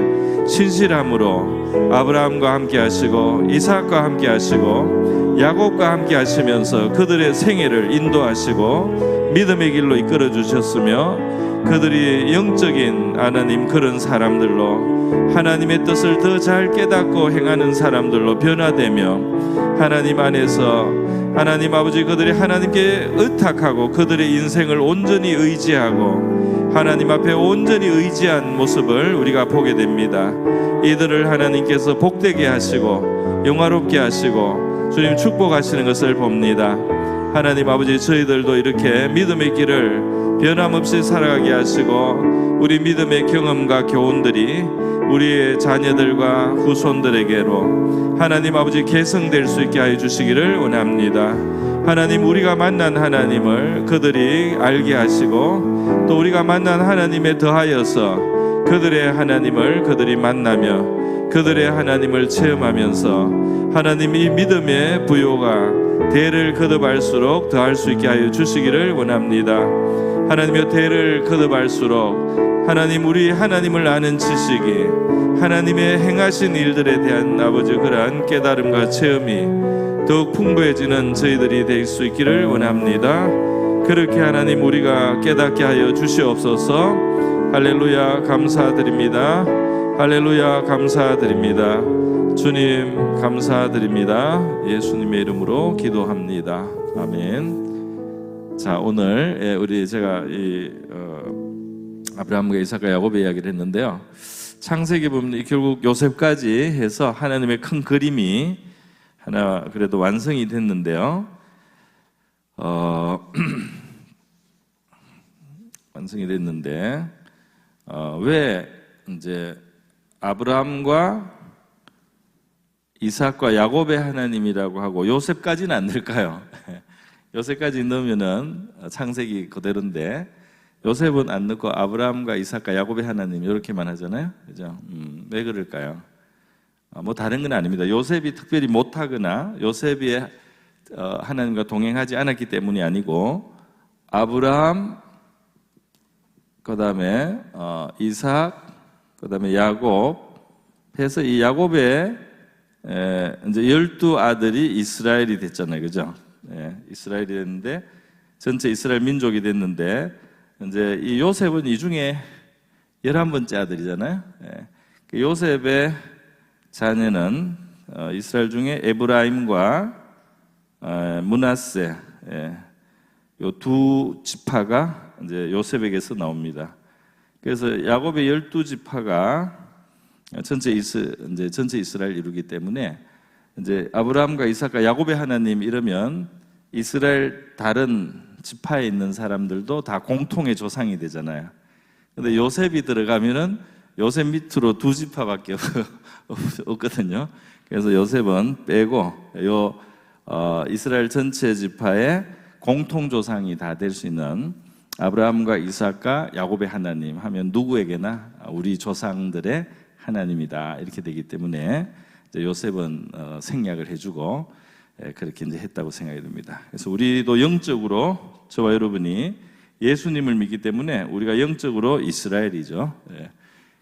S1: 신실함으로 아브라함과 함께 하시고 이삭과 함께 하시고 야곱과 함께 하시면서 그들의 생애를 인도하시고 믿음의 길로 이끌어 주셨으며 그들이 영적인 하나님 그런 사람들로 하나님의 뜻을 더 잘 깨닫고 행하는 사람들로 변화되며 하나님 안에서 하나님 아버지 그들이 하나님께 의탁하고 그들의 인생을 온전히 의지하고 하나님 앞에 온전히 의지한 모습을 우리가 보게 됩니다. 이들을 하나님께서 복되게 하시고 영화롭게 하시고 주님 축복하시는 것을 봅니다. 하나님 아버지 저희들도 이렇게 믿음의 길을 변함없이 살아가게 하시고 우리 믿음의 경험과 교훈들이 우리의 자녀들과 후손들에게로 하나님 아버지 계승될 수 있게 하여 주시기를 원합니다. 하나님 우리가 만난 하나님을 그들이 알게 하시고 또 우리가 만난 하나님에 더하여서 그들의 하나님을 그들이 만나며 그들의 하나님을 체험하면서 하나님 이 믿음의 부요가 대를 거듭할수록 더할 수 있게 하여 주시기를 원합니다. 하나님의 대를 거듭할수록 하나님 우리 하나님을 아는 지식이 하나님의 행하신 일들에 대한 아버지 그러한 깨달음과 체험이 더욱 풍부해지는 저희들이 될 수 있기를 원합니다. 그렇게 하나님 우리가 깨닫게 하여 주시옵소서. 할렐루야 감사드립니다. 할렐루야 감사드립니다. 주님 감사드립니다. 예수님의 이름으로 기도합니다. 아멘. 자 오늘 우리 제가 아브라함과 이삭과 야곱의 이야기를 했는데요. 창세기 보면 결국 요셉까지 해서 하나님의 큰 그림이 하나 그래도 완성이 됐는데요. 완성이 됐는데 왜 이제 아브라함과 이삭과 야곱의 하나님이라고 하고 요셉까지는 안 될까요? 요셉까지 넣으면은 창세기 그대로인데 요셉은 안 넣고 아브라함과 이삭과 야곱의 하나님 이렇게만 하잖아요. 그죠? 왜 그럴까요? 뭐 다른 건 아닙니다. 요셉이 특별히 못하거나 요셉이 하나님과 동행하지 않았기 때문이 아니고 아브라함 그다음에 이삭 그다음에 야곱 해서 이 야곱의 이제 12아들이 이스라엘이 됐잖아요. 그죠? 이스라엘이 됐는데 전체 이스라엘 민족이 됐는데 이제 이 요셉은 이 중에 11번째 아들이잖아요. 그 요셉의 자녀는 이스라엘 중에 에브라임과 므낫세 요 두 지파가 이제 요셉에게서 나옵니다. 그래서 야곱의 12지파가 전체 이스라엘 이루기 때문에 이제 아브라함과 이삭과 야곱의 하나님 이러면 이스라엘 다른 지파에 있는 사람들도 다 공통의 조상이 되잖아요. 근데 요셉이 들어가면은 요셉 밑으로 두 지파밖에 없거든요. 그래서 요셉은 빼고 이스라엘 전체 지파의 공통 조상이 다 될 수 있는 아브라함과 이삭과 야곱의 하나님 하면 누구에게나 우리 조상들의 하나님이다 이렇게 되기 때문에 이제 요셉은 생략을 해주고 그렇게 이제 했다고 생각이 듭니다. 그래서 우리도 영적으로 저와 여러분이 예수님을 믿기 때문에 우리가 영적으로 이스라엘이죠.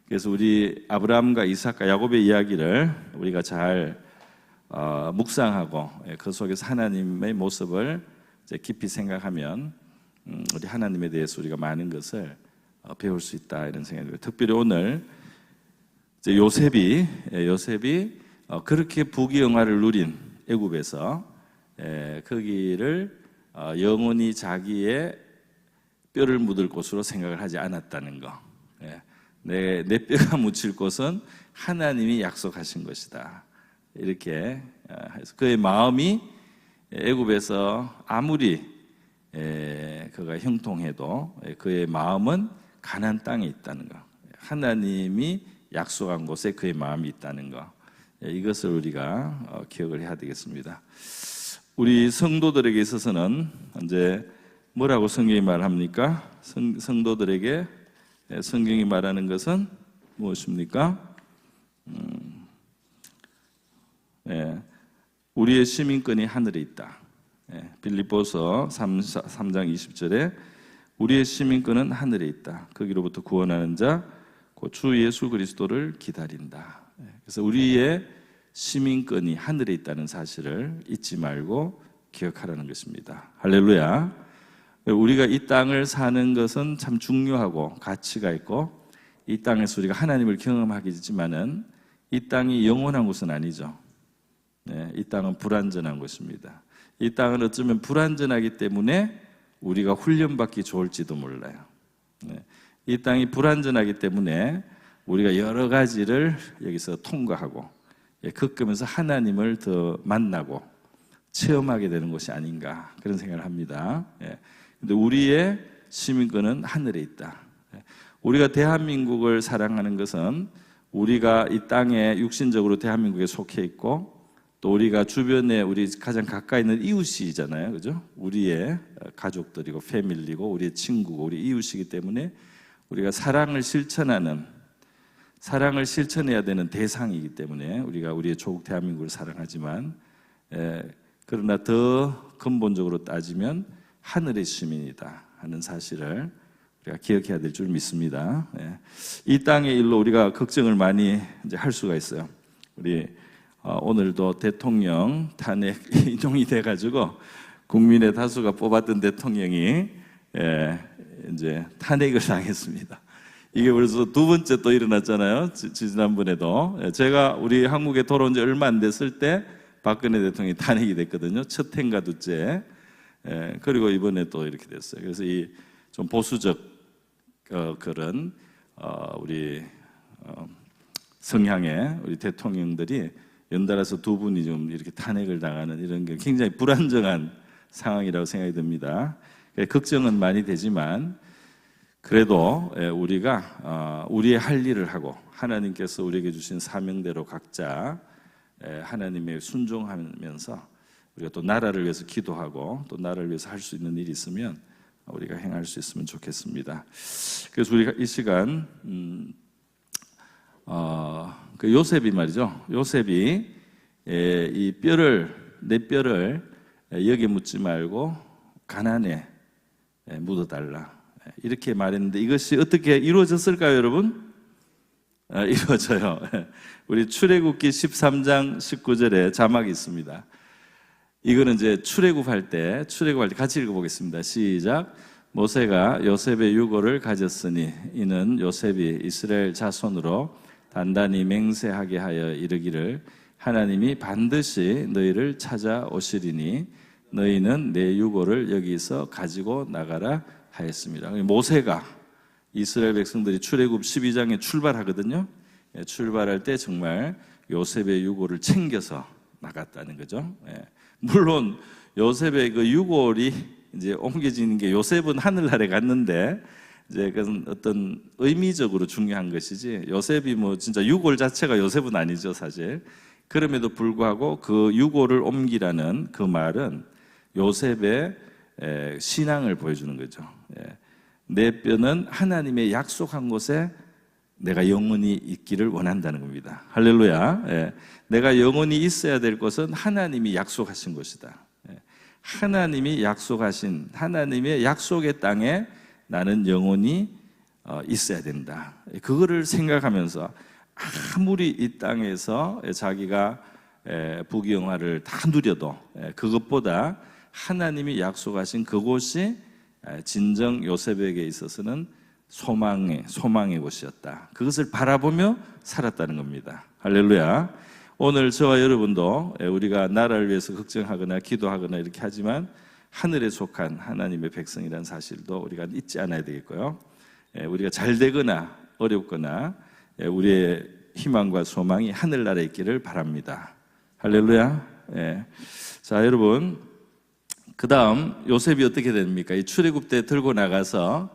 S1: 그래서 우리 아브라함과 이삭과 야곱의 이야기를 우리가 잘 묵상하고 그 속에서 하나님의 모습을 이제 깊이 생각하면 우리 하나님에 대해서 우리가 많은 것을 배울 수 있다 이런 생각이 들어요. 특별히 오늘 이제 요셉이 그렇게 부귀영화를 누린 애굽에서 거기를 영원히 자기의 뼈를 묻을 곳으로 생각을 하지 않았다는 거. 내 뼈가 묻힐 곳은 하나님이 약속하신 것이다. 이렇게 해서 그의 마음이 애굽에서 아무리 그가 형통해도 그의 마음은 가나안 땅에 있다는 거. 하나님이 약속한 곳에 그의 마음이 있다는 거. 이것을 우리가 기억을 해야 되겠습니다. 우리 성도들에게 있어서는 이제 뭐라고 성경이 말합니까? 성도들에게 성경이 말하는 것은 무엇입니까? 우리의 시민권이 하늘에 있다. 빌립보서 3장 20절에 우리의 시민권은 하늘에 있다. 거기로부터 구원하는 자, 곧 주 예수 그리스도를 기다린다. 그래서 우리의 시민권이 하늘에 있다는 사실을 잊지 말고 기억하라는 것입니다. 할렐루야. 우리가 이 땅을 사는 것은 참 중요하고 가치가 있고 이 땅에서 우리가 하나님을 경험하겠지만은 이 땅이 영원한 곳은 아니죠. 이 땅은 불완전한 곳입니다. 이 땅은 어쩌면 불완전하기 때문에 우리가 훈련받기 좋을지도 몰라요. 이 땅이 불완전하기 때문에 우리가 여러 가지를 여기서 통과하고 겪으면서 하나님을 더 만나고 체험하게 되는 것이 아닌가 그런 생각을 합니다. 근데 우리의 시민권은 하늘에 있다. 우리가 대한민국을 사랑하는 것은 우리가 이 땅에 육신적으로 대한민국에 속해 있고 또 우리가 주변에 우리 가장 가까이 있는 이웃이잖아요. 그죠? 우리의 가족들이고 패밀리고 우리의 친구고 우리 이웃이기 때문에 우리가 사랑을 실천해야 되는 대상이기 때문에 우리가 우리의 조국 대한민국을 사랑하지만 그러나 더 근본적으로 따지면 하늘의 시민이다 하는 사실을 우리가 기억해야 될 줄 믿습니다. 이 땅의 일로 우리가 걱정을 많이 이제 할 수가 있어요. 우리 오늘도 대통령 탄핵 인용이 돼가지고 국민의 다수가 뽑았던 대통령이 이제 탄핵을 당했습니다. 이게 벌써 두 번째 또 일어났잖아요. 지난번에도 제가 우리 한국에 돌아온 지 얼마 안 됐을 때 박근혜 대통령이 탄핵이 됐거든요. 첫 해인가 둘째. 그리고 이번에 또 이렇게 됐어요. 그래서 이 좀 보수적 그런 우리 성향의 우리 대통령들이 연달아서 두 분이 좀 이렇게 탄핵을 당하는 이런 게 굉장히 불안정한 상황이라고 생각이 듭니다. 걱정은 많이 되지만 그래도 우리가 우리의 할 일을 하고 하나님께서 우리에게 주신 사명대로 각자 하나님의 순종하면서 우리가 또 나라를 위해서 기도하고 또 나라를 위해서 할 수 있는 일이 있으면 우리가 행할 수 있으면 좋겠습니다. 그래서 우리가 이 시간 그 요셉이 말이죠. 요셉이 이 내 뼈를 여기 묻지 말고 가나안에 묻어달라 이렇게 말했는데 이것이 어떻게 이루어졌을까요, 여러분? 이루어져요. 우리 출애굽기 13장 19절에 자막이 있습니다. 이거는 이제 출애굽할 때 같이 읽어보겠습니다. 시작. 모세가 요셉의 유고를 가졌으니 이는 요셉이 이스라엘 자손으로 단단히 맹세하게 하여 이르기를 하나님이 반드시 너희를 찾아오시리니 너희는 내 유고를 여기서 가지고 나가라 하였습니다. 모세가 이스라엘 백성들이 출애굽 12장에 출발하거든요. 출발할 때 정말 요셉의 유고를 챙겨서 나갔다는 거죠. 물론 요셉의 그 유골이 이제 옮겨지는 게 요셉은 하늘나라에 갔는데 이제 그건 어떤 의미적으로 중요한 것이지 요셉이 뭐 진짜 유골 자체가 요셉은 아니죠, 사실. 그럼에도 불구하고 그 유골을 옮기라는 그 말은 요셉의 신앙을 보여주는 거죠. 내 뼈는 하나님의 약속한 곳에 내가 영원히 있기를 원한다는 겁니다. 할렐루야. 내가 영원히 있어야 될 것은 하나님이 약속하신 것이다. 하나님이 약속하신 하나님의 약속의 땅에 나는 영원히 있어야 된다. 그거를 생각하면서 아무리 이 땅에서 자기가 부귀영화를 다 누려도 그것보다 하나님이 약속하신 그곳이 진정 요셉에게 있어서는 소망의 곳이었다. 그것을 바라보며 살았다는 겁니다. 할렐루야. 오늘 저와 여러분도 우리가 나라를 위해서 걱정하거나 기도하거나 이렇게 하지만 하늘에 속한 하나님의 백성이라는 사실도 우리가 잊지 않아야 되겠고요. 우리가 잘 되거나 어렵거나 우리의 희망과 소망이 하늘나라에 있기를 바랍니다. 할렐루야. 자, 여러분, 그 다음 요셉이 어떻게 됩니까? 이 출애굽 때 들고 나가서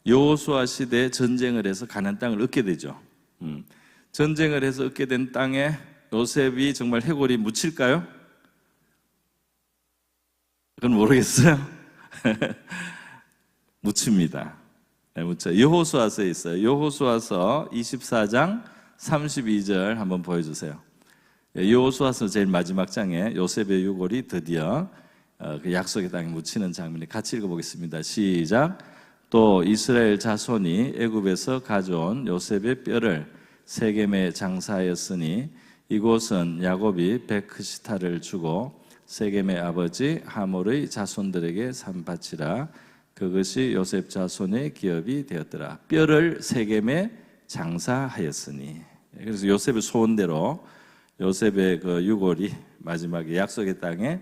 S1: 여호수아 시대에 전쟁을 해서 가나안 땅을 얻게 되죠. 전쟁을 해서 얻게 된 땅에 요셉이 정말 해골이 묻힐까요? 그건 모르겠어요. 묻힙니다. 묻혀. 여호수아서에 있어요. 여호수아서 24장 32절 한번 보여주세요. 여호수아서 제일 마지막 장에 요셉의 유골이 드디어 그 약속의 땅에 묻히는 장면을 같이 읽어보겠습니다. 시작. 또 이스라엘 자손이 애굽에서 가져온 요셉의 뼈를 세겜에 장사하였으니 이곳은 야곱이 베크시타를 주고 세겜의 아버지 하몰의 자손들에게 산 밭이라. 그것이 요셉 자손의 기업이 되었더라. 뼈를 세겜에 장사하였으니. 그래서 요셉의 소원대로 요셉의 그 유골이 마지막에 약속의 땅에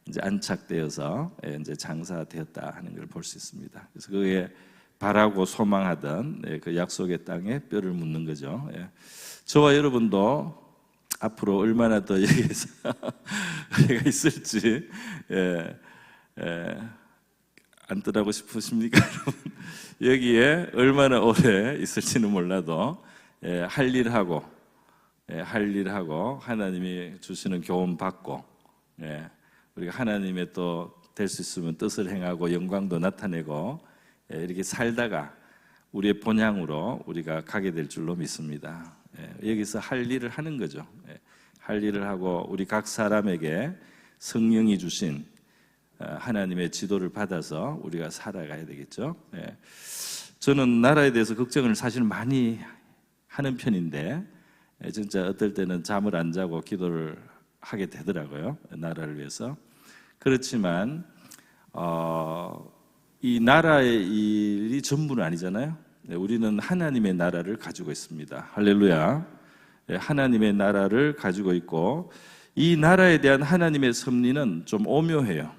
S1: 이제 안착되어서 이제 장사되었다 하는 걸 볼 수 있습니다. 그래서 그게 바라고 소망하던 그 약속의 땅에 뼈를 묻는 거죠. 저와 여러분도 앞으로 얼마나 더 여기에서 우리가 있을지 안 떠나고 싶으십니까, 여러분? 여기에 얼마나 오래 있을지는 몰라도 할 일하고 하나님이 주시는 교훈 받고 우리가 하나님의 또 될 수 있으면 뜻을 행하고 영광도 나타내고 이렇게 살다가 우리의 본향으로 우리가 가게 될 줄로 믿습니다. 여기서 할 일을 하는 거죠. 할 일을 하고 우리 각 사람에게 성령이 주신 하나님의 지도를 받아서 우리가 살아가야 되겠죠. 저는 나라에 대해서 걱정을 사실 많이 하는 편인데 진짜 어떨 때는 잠을 안 자고 기도를 하게 되더라고요. 나라를 위해서. 그렇지만 이 나라의 일이 전부는 아니잖아요. 우리는 하나님의 나라를 가지고 있습니다. 할렐루야. 하나님의 나라를 가지고 있고 이 나라에 대한 하나님의 섭리는 좀 오묘해요.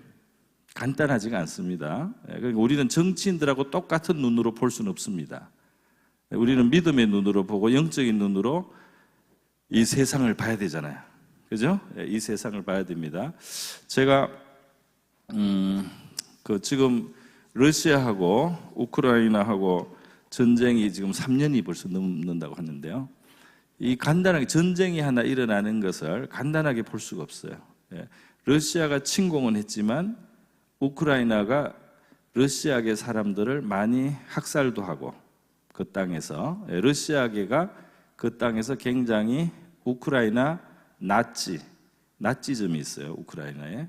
S1: 간단하지가 않습니다. 그러니까 우리는 정치인들하고 똑같은 눈으로 볼 수는 없습니다. 우리는 믿음의 눈으로 보고 영적인 눈으로 이 세상을 봐야 되잖아요. 그죠? 이 세상을 봐야 됩니다. 제가 지금 러시아하고 우크라이나하고 전쟁이 지금 3년이 벌써 넘는다고 하는데요. 이 간단하게 전쟁이 하나 일어나는 것을 간단하게 볼 수가 없어요. 러시아가 침공은 했지만 우크라이나가 러시아계 사람들을 많이 학살도 하고 그 땅에서 러시아계가 그 땅에서 굉장히 우크라이나 나치즘이 있어요. 우크라이나에.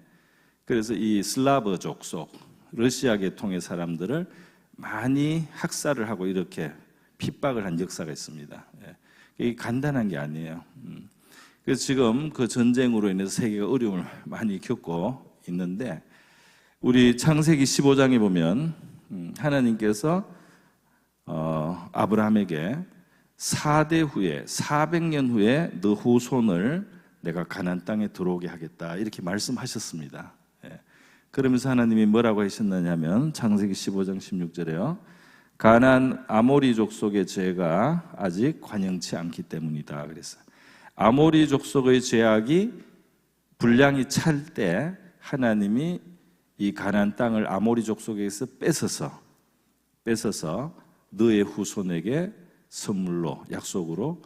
S1: 그래서 이 슬라브 족속 러시아계 통의 사람들을 많이 학살을 하고 이렇게 핍박을 한 역사가 있습니다. 이게 간단한 게 아니에요. 그래서 지금 그 전쟁으로 인해서 세계가 어려움을 많이 겪고 있는데 우리 창세기 15장에 보면 하나님께서 아브라함에게 4대 후에 400년 후에 너 후손을 내가 가나안 땅에 들어오게 하겠다 이렇게 말씀하셨습니다. 그러면서 하나님이 뭐라고 하셨느냐면 창세기 15장 16절에요. 가나안 아모리 족속의 죄가 아직 관영치 않기 때문이다 그랬어요. 아모리 족속의 죄악이 분량이 찰 때 하나님이 이 가나안 땅을 아모리 족속에서 뺏어서 너의 후손에게 선물로 약속으로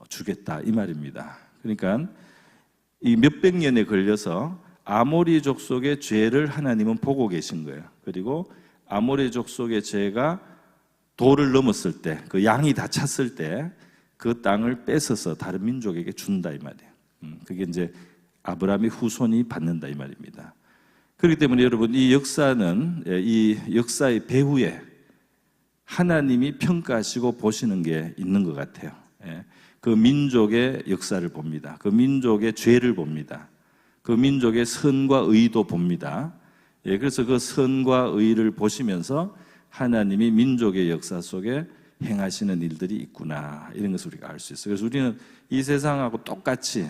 S1: 주겠다 이 말입니다. 그러니까 이 몇백 년에 걸려서 아모리 족속의 죄를 하나님은 보고 계신 거예요. 그리고 아모리 족속의 죄가 도를 넘었을 때, 그 양이 다 찼을 때 그 땅을 뺏어서 다른 민족에게 준다 이 말이에요. 그게 이제 아브라함의 후손이 받는다 이 말입니다. 그렇기 때문에 여러분 이 역사는 이 역사의 배후에 하나님이 평가하시고 보시는 게 있는 것 같아요. 그 민족의 역사를 봅니다. 그 민족의 죄를 봅니다. 그 민족의 선과 의도 봅니다. 그래서 그 선과 의를 보시면서 하나님이 민족의 역사 속에 행하시는 일들이 있구나, 이런 것을 우리가 알 수 있어요. 그래서 우리는 이 세상하고 똑같이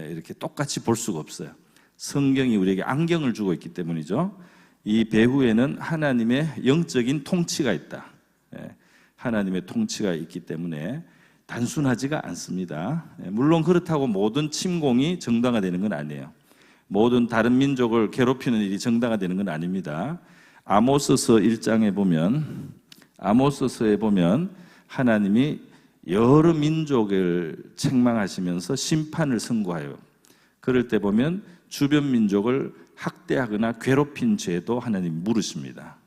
S1: 이렇게 똑같이 볼 수가 없어요. 성경이 우리에게 안경을 주고 있기 때문이죠. 이 배후에는 하나님의 영적인 통치가 있다. 하나님의 통치가 있기 때문에 단순하지가 않습니다. 물론 그렇다고 모든 침공이 정당화되는 건 아니에요. 모든 다른 민족을 괴롭히는 일이 정당화되는 건 아닙니다. 아모스서 1장에 보면, 아모스서에 보면 하나님이 여러 민족을 책망하시면서 심판을 선고해요. 그럴 때 보면 주변 민족을 학대하거나 괴롭힌 죄도 하나님 물으십니다.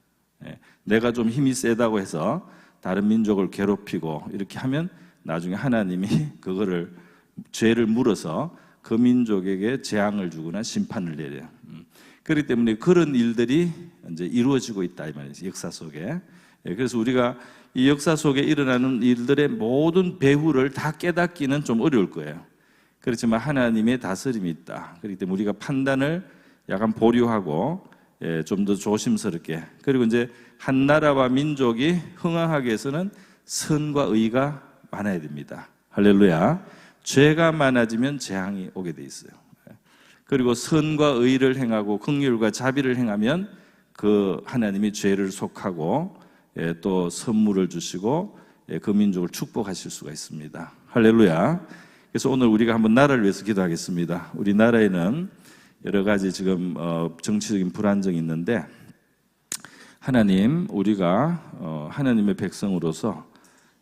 S1: 내가 좀 힘이 세다고 해서 다른 민족을 괴롭히고 이렇게 하면 나중에 하나님이 그거를 죄를 물어서 그 민족에게 재앙을 주거나 심판을 내려요. 그렇기 때문에 그런 일들이 이제 이루어지고 있다, 이 말이죠. 역사 속에. 그래서 우리가 이 역사 속에 일어나는 일들의 모든 배후를 다 깨닫기는 좀 어려울 거예요. 그렇지만 하나님의 다스림이 있다. 그렇기 때문에 우리가 판단을 약간 보류하고 좀 더 조심스럽게, 그리고 이제 한 나라와 민족이 흥황하기 위해서는 선과 의가 많아야 됩니다. 할렐루야. 죄가 많아지면 재앙이 오게 돼 있어요. 그리고 선과 의를 행하고 긍휼과 자비를 행하면 그 하나님이 죄를 속하고 또 선물을 주시고 그 민족을 축복하실 수가 있습니다. 할렐루야. 그래서 오늘 우리가 한번 나라를 위해서 기도하겠습니다. 우리 나라에는 여러 가지 지금 정치적인 불안정이 있는데, 하나님, 우리가 하나님의 백성으로서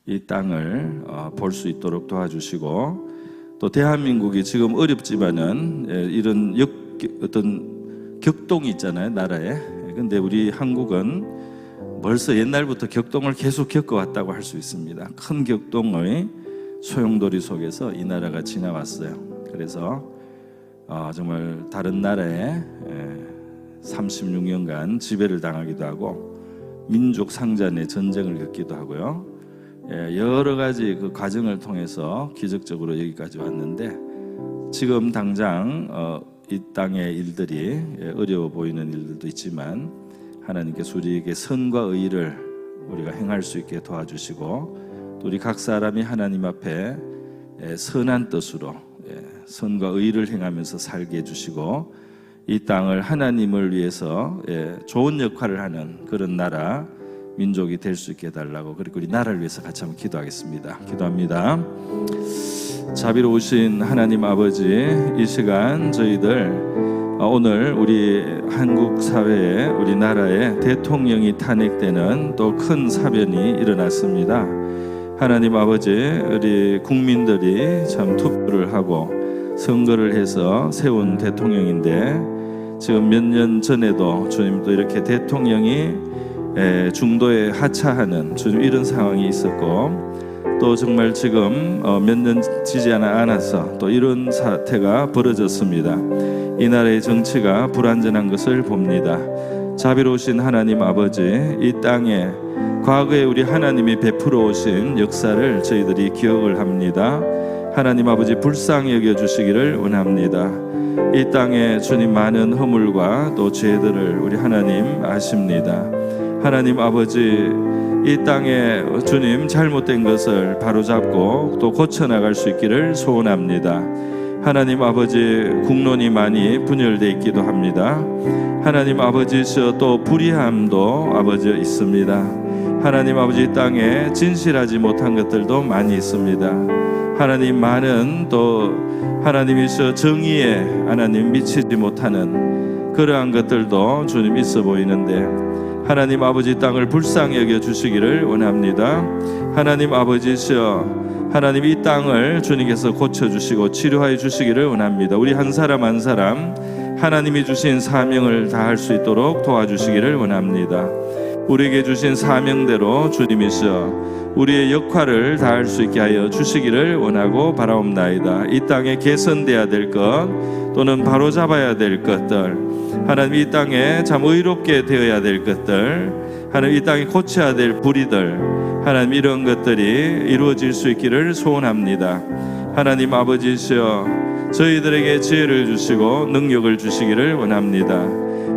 S1: 이 땅을 볼 수 있도록 도와주시고, 또 대한민국이 지금 어렵지만은 이런 어떤 격동이 있잖아요, 나라에. 근데 우리 한국은 벌써 옛날부터 격동을 계속 겪어왔다고 할 수 있습니다. 큰 격동의 소용돌이 속에서 이 나라가 지나왔어요. 그래서 정말 다른 나라에 36년간 지배를 당하기도 하고 민족 상잔의 전쟁을 겪기도 하고요. 여러 가지 그 과정을 통해서 기적적으로 여기까지 왔는데, 지금 당장 이 땅의 일들이 어려워 보이는 일들도 있지만 하나님께서 우리에게 선과 의를 우리가 행할 수 있게 도와주시고, 또 우리 각 사람이 하나님 앞에 선한 뜻으로 선과 의를 행하면서 살게 해주시고, 이 땅을 하나님을 위해서 좋은 역할을 하는 그런 나라, 민족이 될 수 있게 해달라고, 그리고 우리 나라를 위해서 같이 한번 기도하겠습니다. 기도합니다. 자비로우신 하나님 아버지, 이 시간 저희들 오늘 우리 한국 사회에, 우리 나라에 대통령이 탄핵되는 또 큰 사변이 일어났습니다. 하나님 아버지, 우리 국민들이 참 투표를 하고 선거를 해서 세운 대통령인데, 지금 몇 년 전에도 주님도 이렇게 대통령이 중도에 하차하는 주님 이런 상황이 있었고, 또 정말 지금 몇 년 지지 않아서 또 이런 사태가 벌어졌습니다. 이 나라의 정치가 불안전한 것을 봅니다. 자비로우신 하나님 아버지, 이 땅에 과거에 우리 하나님이 베풀어 오신 역사를 저희들이 기억을 합니다. 하나님 아버지, 불쌍히 여겨주시기를 원합니다. 이 땅에 주님 많은 허물과 또 죄들을 우리 하나님 아십니다. 하나님 아버지, 이 땅에 주님 잘못된 것을 바로잡고 또 고쳐나갈 수 있기를 소원합니다. 하나님 아버지, 국론이 많이 분열되어 있기도 합니다. 하나님 아버지, 또 불의함도 아버지 있습니다. 하나님 아버지, 이 땅에 진실하지 못한 것들도 많이 있습니다. 하나님, 많은 또 하나님이서 정의에 하나님 미치지 못하는 그러한 것들도 주님 있어 보이는데, 하나님 아버지, 땅을 불쌍히 여겨 주시기를 원합니다. 하나님 아버지시여, 하나님 이 땅을 주님께서 고쳐주시고 치료하여 주시기를 원합니다. 우리 한 사람 한 사람 하나님이 주신 사명을 다할 수 있도록 도와주시기를 원합니다. 우리에게 주신 사명대로 주님이시여 우리의 역할을 다할 수 있게 하여 주시기를 원하고 바라옵나이다. 이 땅에 개선돼야 될 것, 또는 바로잡아야 될 것들, 하나님 이 땅에 참 의롭게 되어야 될 것들, 하나님 이 땅에 고쳐야 될 불의들, 하나님 이런 것들이 이루어질 수 있기를 소원합니다. 하나님 아버지시여, 저희들에게 지혜를 주시고 능력을 주시기를 원합니다.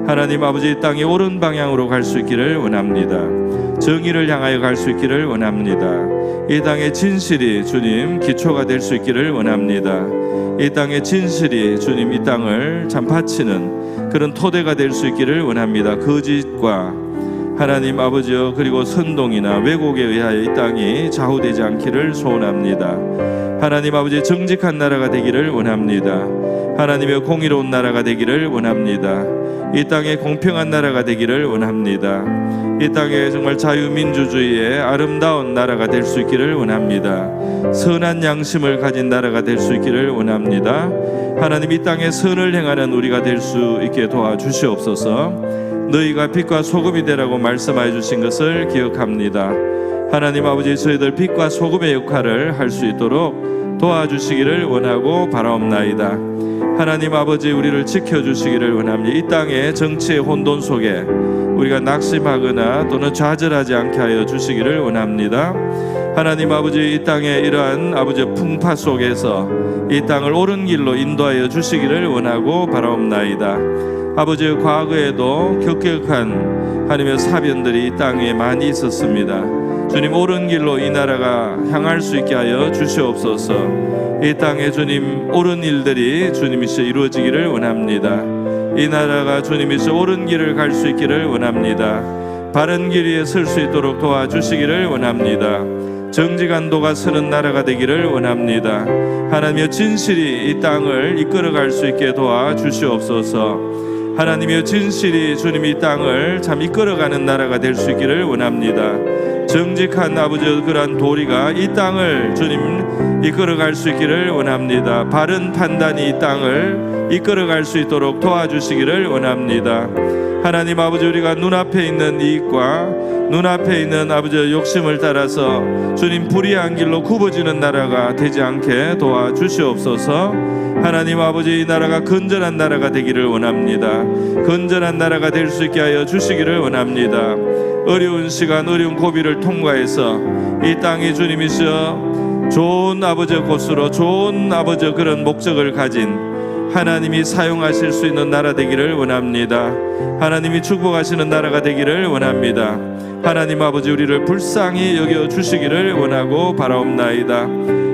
S1: 하나님 아버지, 이 땅이 옳은 방향으로 갈 수 있기를 원합니다. 정의를 향하여 갈 수 있기를 원합니다. 이 땅의 진실이 주님 기초가 될 수 있기를 원합니다. 이 땅의 진실이 주님 이 땅을 참 바치는 그런 토대가 될 수 있기를 원합니다. 거짓과 하나님 아버지여, 그리고 선동이나 왜곡에 의하여 이 땅이 좌우되지 않기를 소원합니다. 하나님 아버지, 정직한 나라가 되기를 원합니다. 하나님의 공의로운 나라가 되기를 원합니다. 이 땅에 공평한 나라가 되기를 원합니다. 이 땅에 정말 자유민주주의의 아름다운 나라가 될 수 있기를 원합니다. 선한 양심을 가진 나라가 될 수 있기를 원합니다. 하나님 이 땅에 선을 행하는 우리가 될 수 있게 도와주시옵소서. 너희가 빛과 소금이 되라고 말씀하여 주신 것을 기억합니다. 하나님 아버지, 저희들 빛과 소금의 역할을 할 수 있도록 도와주시기를 원하고 바라옵나이다. 하나님 아버지, 우리를 지켜주시기를 원합니다. 이 땅의 정치의 혼돈 속에 우리가 낙심하거나 또는 좌절하지 않게 하여 주시기를 원합니다. 하나님 아버지, 이 땅의 이러한 아버지 풍파 속에서 이 땅을 옳은 길로 인도하여 주시기를 원하고 바라옵나이다. 아버지, 과거에도 격격한 하나님의 사변들이 이 땅에 많이 있었습니다. 주님, 옳은 길로 이 나라가 향할 수 있게 하여 주시옵소서. 이 땅에 주님 옳은 일들이 주님이시여 이루어지기를 원합니다. 이 나라가 주님이시여 옳은 길을 갈 수 있기를 원합니다. 바른 길 위에 설 수 있도록 도와주시기를 원합니다. 정직한 도가 서는 나라가 되기를 원합니다. 하나님의 진실이 이 땅을 이끌어갈 수 있게 도와주시옵소서. 하나님의 진실이 주님 이 땅을 참 이끌어가는 나라가 될 수 있기를 원합니다. 정직한 아버지, 그러한 도리가 이 땅을 주님 이끌어갈 수 있기를 원합니다. 바른 판단이 이 땅을 이끌어갈 수 있도록 도와주시기를 원합니다. 하나님 아버지, 우리가 눈앞에 있는 이익과 눈앞에 있는 아버지의 욕심을 따라서 주님 불의한 길로 굽어지는 나라가 되지 않게 도와주시옵소서. 하나님 아버지, 이 나라가 건전한 나라가 되기를 원합니다. 건전한 나라가 될 수 있게 하여 주시기를 원합니다. 어려운 시간, 어려운 고비를 통과해서 이 땅이 주님이시여 좋은 아버지의 곳으로, 좋은 아버지의 그런 목적을 가진 하나님이 사용하실 수 있는 나라 되기를 원합니다. 하나님이 축복하시는 나라가 되기를 원합니다. 하나님 아버지, 우리를 불쌍히 여겨 주시기를 원하고 바라옵나이다.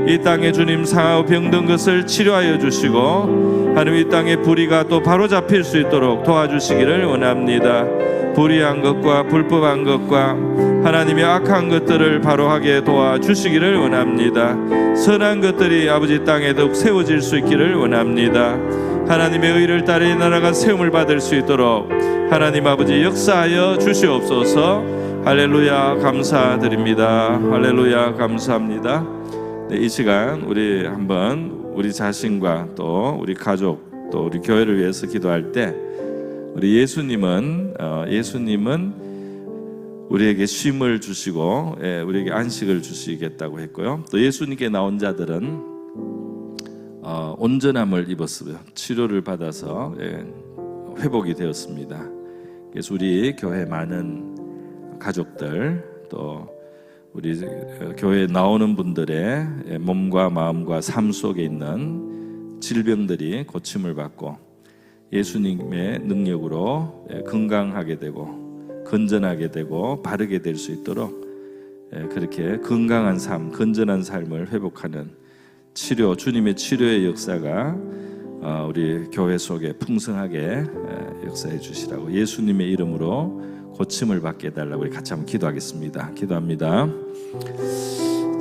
S1: 이 땅에 주님 상하고 병든 것을 치료하여 주시고 하나님 이 땅의 불의가 또 바로잡힐 수 있도록 도와주시기를 원합니다. 불의한 것과 불법한 것과 하나님의 악한 것들을 바로하게 도와주시기를 원합니다. 선한 것들이 아버지 땅에 더욱 세워질 수 있기를 원합니다. 하나님의 의를 따라 이 나라가 세움을 받을 수 있도록 하나님 아버지 역사하여 주시옵소서. 할렐루야, 감사드립니다. 할렐루야, 감사합니다. 네, 이 시간 우리 한번 우리 자신과 또 우리 가족 또 우리 교회를 위해서 기도할 때 우리 예수님은 우리에게 쉼을 주시고 우리에게 안식을 주시겠다고 했고요. 또 예수님께 나온 자들은 온전함을 입었으며 치료를 받아서 회복이 되었습니다. 그래서 우리 교회 많은 가족들 또 우리 교회에 나오는 분들의 몸과 마음과 삶 속에 있는 질병들이 고침을 받고 예수님의 능력으로 건강하게 되고 건전하게 되고 바르게 될 수 있도록 그렇게 건강한 삶, 건전한 삶을 회복하는 치료, 주님의 치료의 역사가 우리 교회 속에 풍성하게 역사해 주시라고 예수님의 이름으로 고침을 받게 해달라고 우리 같이 한번 기도하겠습니다. 기도합니다.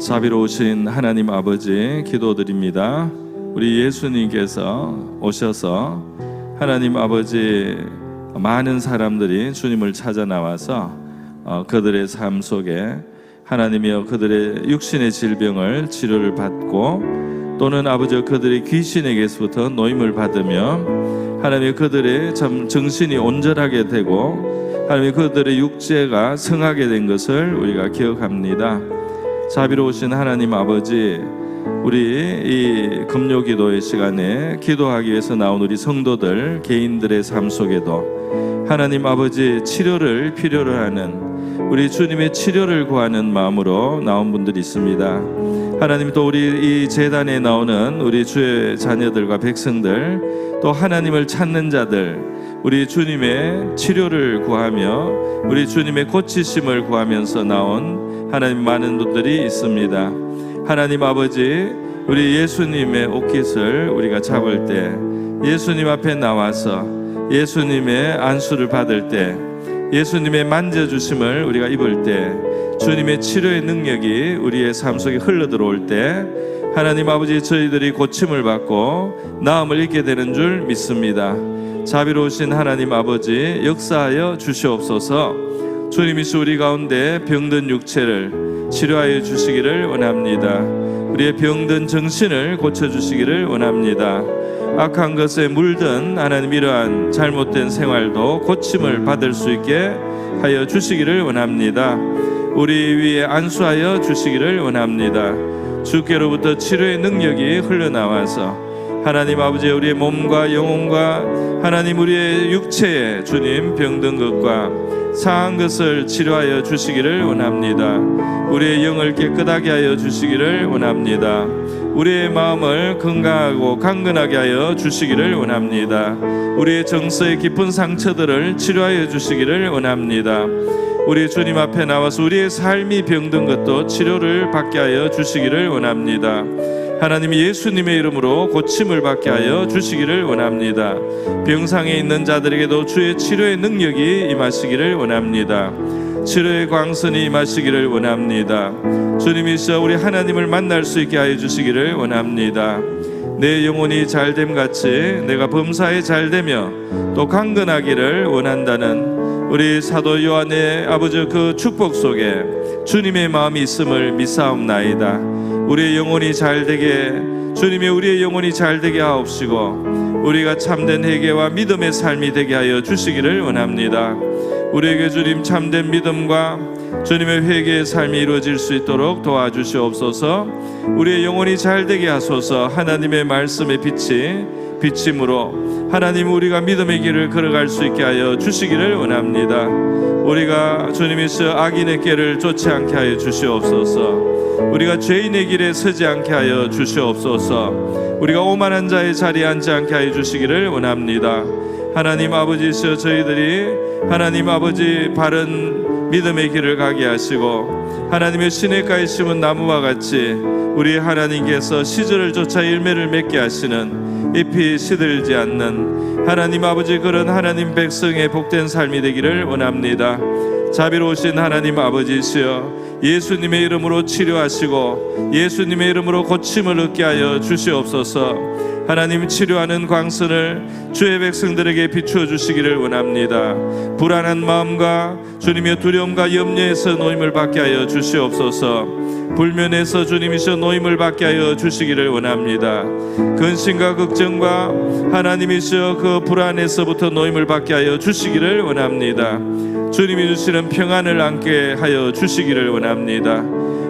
S1: 자비로우신 하나님 아버지, 기도드립니다. 우리 예수님께서 오셔서 하나님 아버지 많은 사람들이 주님을 찾아 나와서 그들의 삶 속에 하나님이여 그들의 육신의 질병을 치료를 받고 또는 아버지 그들의 귀신에게서부터 노임을 받으며 하나님 그들의 참 정신이 온전하게 되고 하나님 그들의 육체가 성하게 된 것을 우리가 기억합니다. 자비로우신 하나님 아버지, 우리 이 금요기도의 시간에 기도하기 위해서 나온 우리 성도들 개인들의 삶 속에도 하나님 아버지 치료를 필요로 하는 우리 주님의 치료를 구하는 마음으로 나온 분들이 있습니다. 하나님, 또 우리 이 제단에 나오는 우리 주의 자녀들과 백성들, 또 하나님을 찾는 자들, 우리 주님의 치료를 구하며 우리 주님의 고치심을 구하면서 나온 하나님 많은 분들이 있습니다. 하나님 아버지, 우리 예수님의 옷깃을 우리가 잡을 때, 예수님 앞에 나와서 예수님의 안수를 받을 때, 예수님의 만져주심을 우리가 입을 때, 주님의 치료의 능력이 우리의 삶 속에 흘러들어올 때 하나님 아버지, 저희들이 고침을 받고 나음을 입게 되는 줄 믿습니다. 자비로우신 하나님 아버지, 역사하여 주시옵소서. 주님이시 우리 가운데 병든 육체를 치료하여 주시기를 원합니다. 우리의 병든 정신을 고쳐주시기를 원합니다. 악한 것에 물든 하나님 이러한 잘못된 생활도 고침을 받을 수 있게 하여 주시기를 원합니다. 우리 위에 안수하여 주시기를 원합니다. 주께로부터 치료의 능력이 흘러나와서 하나님 아버지, 우리의 몸과 영혼과 하나님 우리의 육체에 주님 병든 것과 상한 것을 치료하여 주시기를 원합니다. 우리의 영을 깨끗하게 하여 주시기를 원합니다. 우리의 마음을 건강하고 강건하게 하여 주시기를 원합니다. 우리의 정서의 깊은 상처들을 치료하여 주시기를 원합니다. 우리 주님 앞에 나와서 우리의 삶이 병든 것도 치료를 받게 하여 주시기를 원합니다. 하나님, 예수님의 이름으로 고침을 받게 하여 주시기를 원합니다. 병상에 있는 자들에게도 주의 치료의 능력이 임하시기를 원합니다. 치료의 광선이 임하시기를 원합니다. 주님이시여 우리 하나님을 만날 수 있게 하여 주시기를 원합니다. 내 영혼이 잘됨 같이 내가 범사에 잘되며 또 강건하기를 원한다는 우리 사도 요한의 아버지 그 축복 속에 주님의 마음이 있음을 믿사옵나이다. 우리의 영혼이 잘되게, 주님이 우리의 영혼이 잘되게 하옵시고 우리가 참된 회개와 믿음의 삶이 되게 하여 주시기를 원합니다. 우리에게 주님 참된 믿음과 주님의 회개의 삶이 이루어질 수 있도록 도와주시옵소서. 우리의 영혼이 잘되게 하소서. 하나님의 말씀의 빛이 비침으로 하나님 우리가 믿음의 길을 걸어갈 수 있게 하여 주시기를 원합니다. 우리가 주님이시여 악인의 길을 쫓지 않게 하여 주시옵소서. 우리가 죄인의 길에 서지 않게 하여 주시옵소서. 우리가 오만한 자의 자리에 앉지 않게 하여 주시기를 원합니다. 하나님 아버지시여, 저희들이 하나님 아버지 바른 믿음의 길을 가게 하시고 하나님의 시냇가에 심은 나무와 같이 우리 하나님께서 시절을 쫓아 열매를 맺게 하시는, 잎이 시들지 않는 하나님 아버지, 그런 하나님 백성의 복된 삶이 되기를 원합니다. 자비로우신 하나님 아버지시여, 예수님의 이름으로 치료하시고 예수님의 이름으로 고침을 얻게 하여 주시옵소서. 하나님, 치료하는 광선을 주의 백성들에게 비추어 주시기를 원합니다. 불안한 마음과 주님의 두려움과 염려에서 노임을 받게 하여 주시옵소서. 불면에서 주님이시여 노임을 받게 하여 주시기를 원합니다. 근심과 걱정과 하나님이시여 그 불안에서부터 노임을 받게 하여 주시기를 원합니다. 주님이 주시는 평안을 안게 하여 주시기를 원합니다.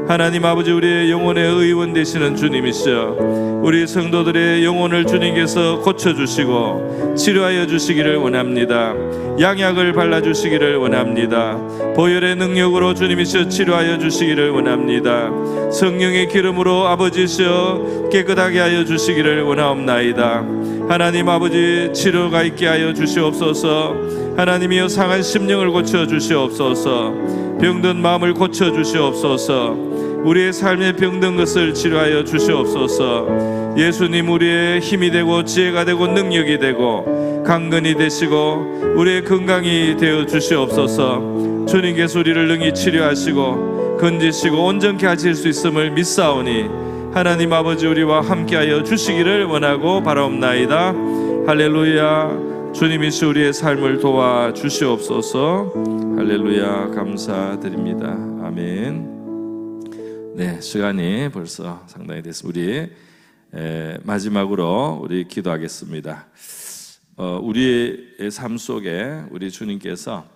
S1: 하나님 아버지, 우리의 영혼의 의원 되시는 주님이시여 우리 성도들의 영혼을 주님께서 고쳐주시고 치료하여 주시기를 원합니다. 양약을 발라주시기를 원합니다. 보혈의 능력으로 주님이시여 치료하여 주시기를 원합니다. 성령의 기름으로 아버지시여 깨끗하게 하여 주시기를 원하옵나이다. 하나님 아버지, 치료가 있게 하여 주시옵소서. 하나님이여 상한 심령을 고쳐 주시옵소서. 병든 마음을 고쳐 주시옵소서. 우리의 삶에 병든 것을 치료하여 주시옵소서. 예수님, 우리의 힘이 되고 지혜가 되고 능력이 되고 강건이 되시고 우리의 건강이 되어 주시옵소서. 주님께서 우리를 능히 치료하시고 건지시고 온전케 하실 수 있음을 믿사오니 하나님 아버지, 우리와 함께하여 주시기를 원하고 바라옵나이다. 할렐루야. 주님이시 우리의 삶을 도와 주시옵소서. 할렐루야. 감사드립니다. 아멘. 네, 시간이 벌써 상당히 됐습니다. 우리 마지막으로 우리 기도하겠습니다. 우리의 삶 속에 우리 주님께서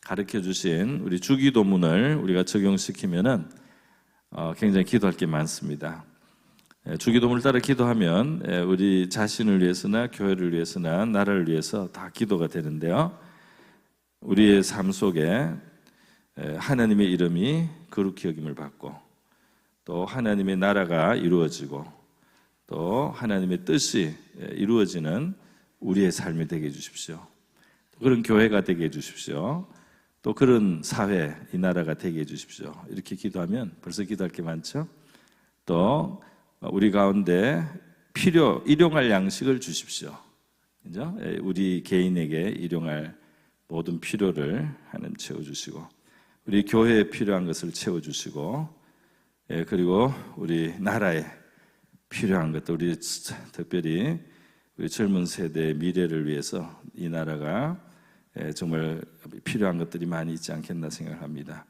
S1: 가르쳐 주신 우리 주기도문을 우리가 적용시키면은 굉장히 기도할 게 많습니다. 주기도문을 따라 기도하면 우리 자신을 위해서나 교회를 위해서나 나라를 위해서 다 기도가 되는데요. 우리의 삶 속에 하나님의 이름이 거룩히 여김을 받고 또 하나님의 나라가 이루어지고 또 하나님의 뜻이 이루어지는 우리의 삶이 되게 해주십시오. 그런 교회가 되게 해주십시오. 또 그런 사회, 이 나라가 되게 해주십시오. 이렇게 기도하면 벌써 기도할 게 많죠. 또 우리 가운데 일용할 양식을 주십시오. 그죠? 우리 개인에게 일용할 모든 필요를 하나님 채워주시고 우리 교회에 필요한 것을 채워주시고 그리고 우리 나라에 필요한 것들, 우리 특별히 우리 젊은 세대의 미래를 위해서 이 나라가 정말 필요한 것들이 많이 있지 않겠나 생각합니다.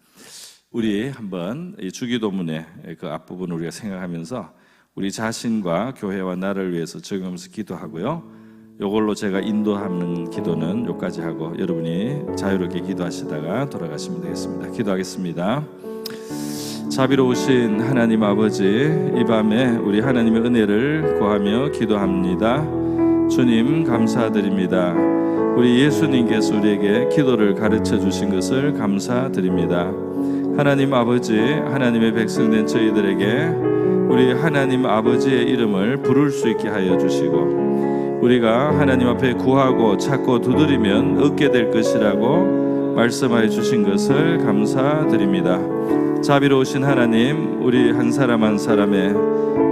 S1: 우리 한번 이 주기도문의 그 앞부분을 우리가 생각하면서 우리 자신과 교회와 나라를 위해서 적용하면서 기도하고요. 이걸로 제가 인도하는 기도는 여기까지 하고 여러분이 자유롭게 기도하시다가 돌아가시면 되겠습니다. 기도하겠습니다. 자비로우신 하나님 아버지, 이 밤에 우리 하나님의 은혜를 구하며 기도합니다. 주님 감사드립니다. 우리 예수님께서 우리에게 기도를 가르쳐 주신 것을 감사드립니다. 하나님 아버지, 하나님의 백성된 저희들에게 우리 하나님 아버지의 이름을 부를 수 있게 하여 주시고 우리가 하나님 앞에 구하고 찾고 두드리면 얻게 될 것이라고 말씀하여 주신 것을 감사드립니다. 자비로우신 하나님, 우리 한 사람 한 사람의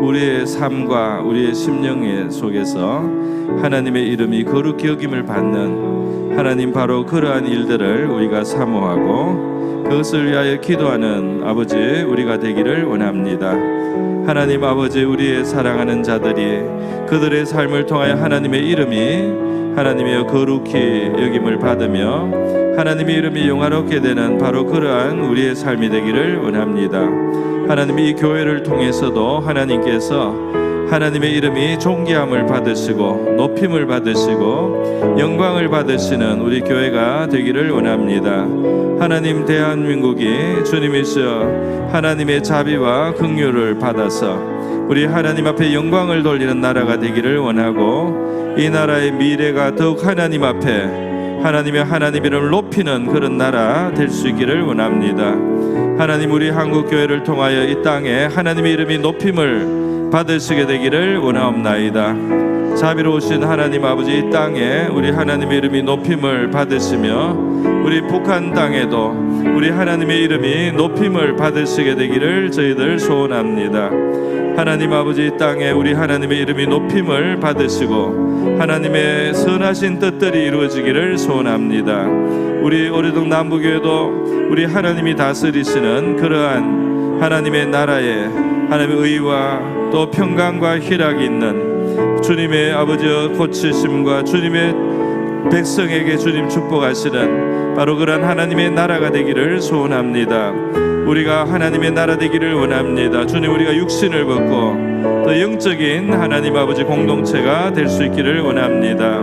S1: 우리의 삶과 우리의 심령 속에서 하나님의 이름이 거룩히 여김을 받는 하나님, 바로 그러한 일들을 우리가 사모하고 그것을 위하여 기도하는 아버지 우리가 되기를 원합니다. 하나님 아버지, 우리의 사랑하는 자들이 그들의 삶을 통하여 하나님의 이름이 하나님의 거룩히 여김을 받으며 하나님의 이름이 영화롭게 되는 바로 그러한 우리의 삶이 되기를 원합니다. 하나님, 이 교회를 통해서도 하나님께서 하나님의 이름이 존귀함을 받으시고 높임을 받으시고 영광을 받으시는 우리 교회가 되기를 원합니다. 하나님, 대한민국이 주님이시여 하나님의 자비와 긍휼을 받아서 우리 하나님 앞에 영광을 돌리는 나라가 되기를 원하고 이 나라의 미래가 더욱 하나님 앞에 하나님의 이름을 높이는 그런 나라 될 수 있기를 원합니다. 하나님, 우리 한국교회를 통하여 이 땅에 하나님의 이름이 높임을 받으시게 되기를 원하옵나이다. 자비로우신 하나님 아버지, 이 땅에 우리 하나님의 이름이 높임을 받으시며 우리 북한 땅에도 우리 하나님의 이름이 높임을 받으시게 되기를 저희들 소원합니다. 하나님 아버지, 이 땅에 우리 하나님의 이름이 높임을 받으시고 하나님의 선하신 뜻들이 이루어지기를 소원합니다. 우리 오래동 남부교회도 우리 하나님이 다스리시는 그러한 하나님의 나라에 하나님의 의와 또 평강과 희락이 있는 주님의 아버지 고치심과 주님의 백성에게 주님 축복하시는 바로 그런 하나님의 나라가 되기를 소원합니다. 우리가 하나님의 나라 되기를 원합니다. 주님, 우리가 육신을 벗고 또 영적인 하나님 아버지 공동체가 될 수 있기를 원합니다.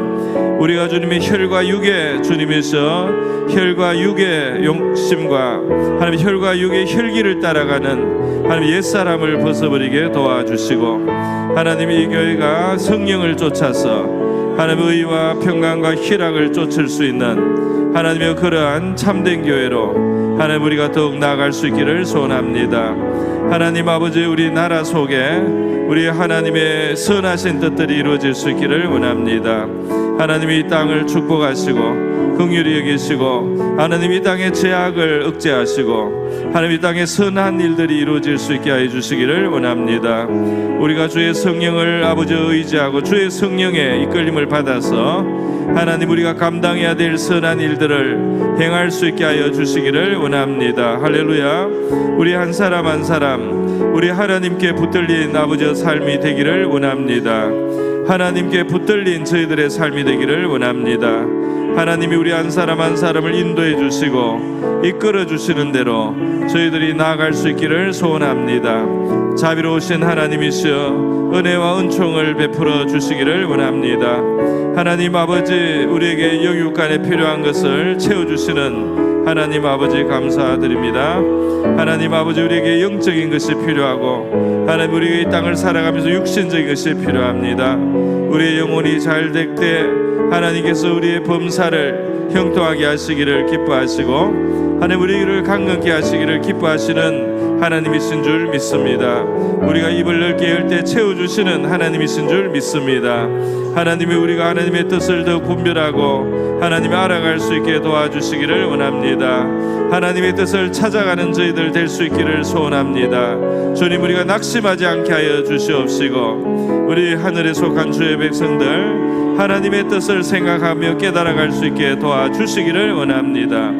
S1: 우리가 주님의 혈과 육의 주님에서 혈과 육의 용심과 하나님 혈과 육의 혈기를 따라가는 하나님 옛사람을 벗어버리게 도와주시고 하나님, 이 교회가 성령을 쫓아서 하나님의 의와 평강과 희락을 쫓을 수 있는 하나님의 그러한 참된 교회로 하나님 우리가 더욱 나아갈 수 있기를 소원합니다. 하나님 아버지, 우리 나라 속에 우리 하나님의 선하신 뜻들이 이루어질 수 있기를 원합니다. 하나님이 이 땅을 축복하시고 긍휼히 여기시고 하나님 이 땅의 죄악을 억제하시고 하나님 이 땅에 선한 일들이 이루어질 수 있게 하여 주시기를 원합니다. 우리가 주의 성령을 아버지 의지하고 주의 성령의 이끌림을 받아서 하나님 우리가 감당해야 될 선한 일들을 행할 수 있게 하여 주시기를 원합니다. 할렐루야. 우리 한 사람 한 사람 우리 하나님께 붙들린 아버지의 삶이 되기를 원합니다. 하나님께 붙들린 저희들의 삶이 되기를 원합니다. 하나님이 우리 한 사람 한 사람을 인도해 주시고 이끌어 주시는 대로 저희들이 나아갈 수 있기를 소원합니다. 자비로우신 하나님이시여 은혜와 은총을 베풀어 주시기를 원합니다. 하나님 아버지, 우리에게 영육간에 필요한 것을 채워주시는 하나님 아버지 감사드립니다. 하나님 아버지, 우리에게 영적인 것이 필요하고 하나님 우리가 이 땅을 살아가면서 육신적인 것이 필요합니다. 우리의 영혼이 잘 될 때 하나님께서 우리의 범사를 형통하게 하시기를 기뻐하시고 하나님 우리를 강건케 하시기를 기뻐하시는 하나님이신 줄 믿습니다. 우리가 입을 넓게 열 때 채워주시는 하나님이신 줄 믿습니다. 하나님이 우리가 하나님의 뜻을 더 분별하고 하나님을 알아갈 수 있게 도와주시기를 원합니다. 하나님의 뜻을 찾아가는 저희들 될 수 있기를 소원합니다. 주님, 우리가 낙심하지 않게 하여 주시옵시고 우리 하늘에 속한 주의 백성들 하나님의 뜻을 생각하며 깨달아갈 수 있게 도와주시기를 원합니다.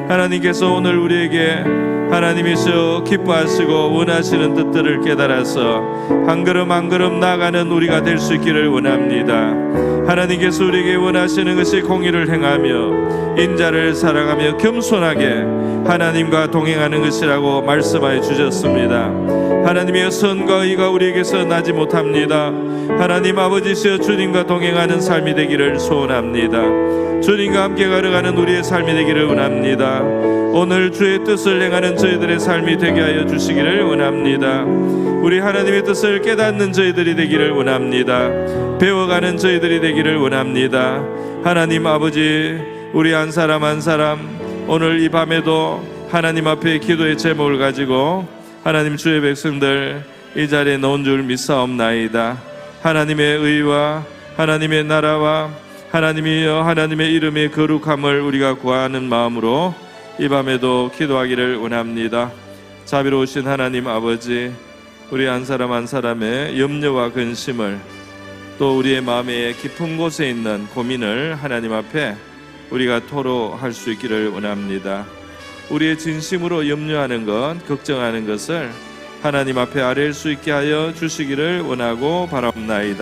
S1: 하나님께서 오늘 우리에게 하나님이시여 기뻐하시고 원하시는 뜻들을 깨달아서 한 걸음 한 걸음 나아가는 우리가 될 수 있기를 원합니다. 하나님께서 우리에게 원하시는 것이 공의를 행하며 인자를 사랑하며 겸손하게 하나님과 동행하는 것이라고 말씀하여 주셨습니다. 하나님의 선과 의가 우리에게서 나지 못합니다. 하나님 아버지시여 주님과 동행하는 삶이 되기를 소원합니다. 주님과 함께 걸어가는 우리의 삶이 되기를 원합니다. 오늘 주의 뜻을 행하는 저희들의 삶이 되게 하여 주시기를 원합니다. 우리 하나님의 뜻을 깨닫는 저희들이 되기를 원합니다. 배워가는 저희들이 되기를 원합니다. 하나님 아버지, 우리 한 사람 한 사람 오늘 이 밤에도 하나님 앞에 기도의 제목을 가지고 하나님 주의 백성들 이 자리에 놓은 줄 믿사옵나이다. 하나님의 의와 하나님의 나라와 하나님이여 하나님의 이름의 거룩함을 우리가 구하는 마음으로 이 밤에도 기도하기를 원합니다. 자비로우신 하나님 아버지, 우리 한 사람 한 사람의 염려와 근심을 또 우리의 마음의 깊은 곳에 있는 고민을 하나님 앞에 우리가 토로할 수 있기를 원합니다. 우리의 진심으로 염려하는 것, 걱정하는 것을 하나님 앞에 아뢰일 수 있게 하여 주시기를 원하고 바라옵나이다.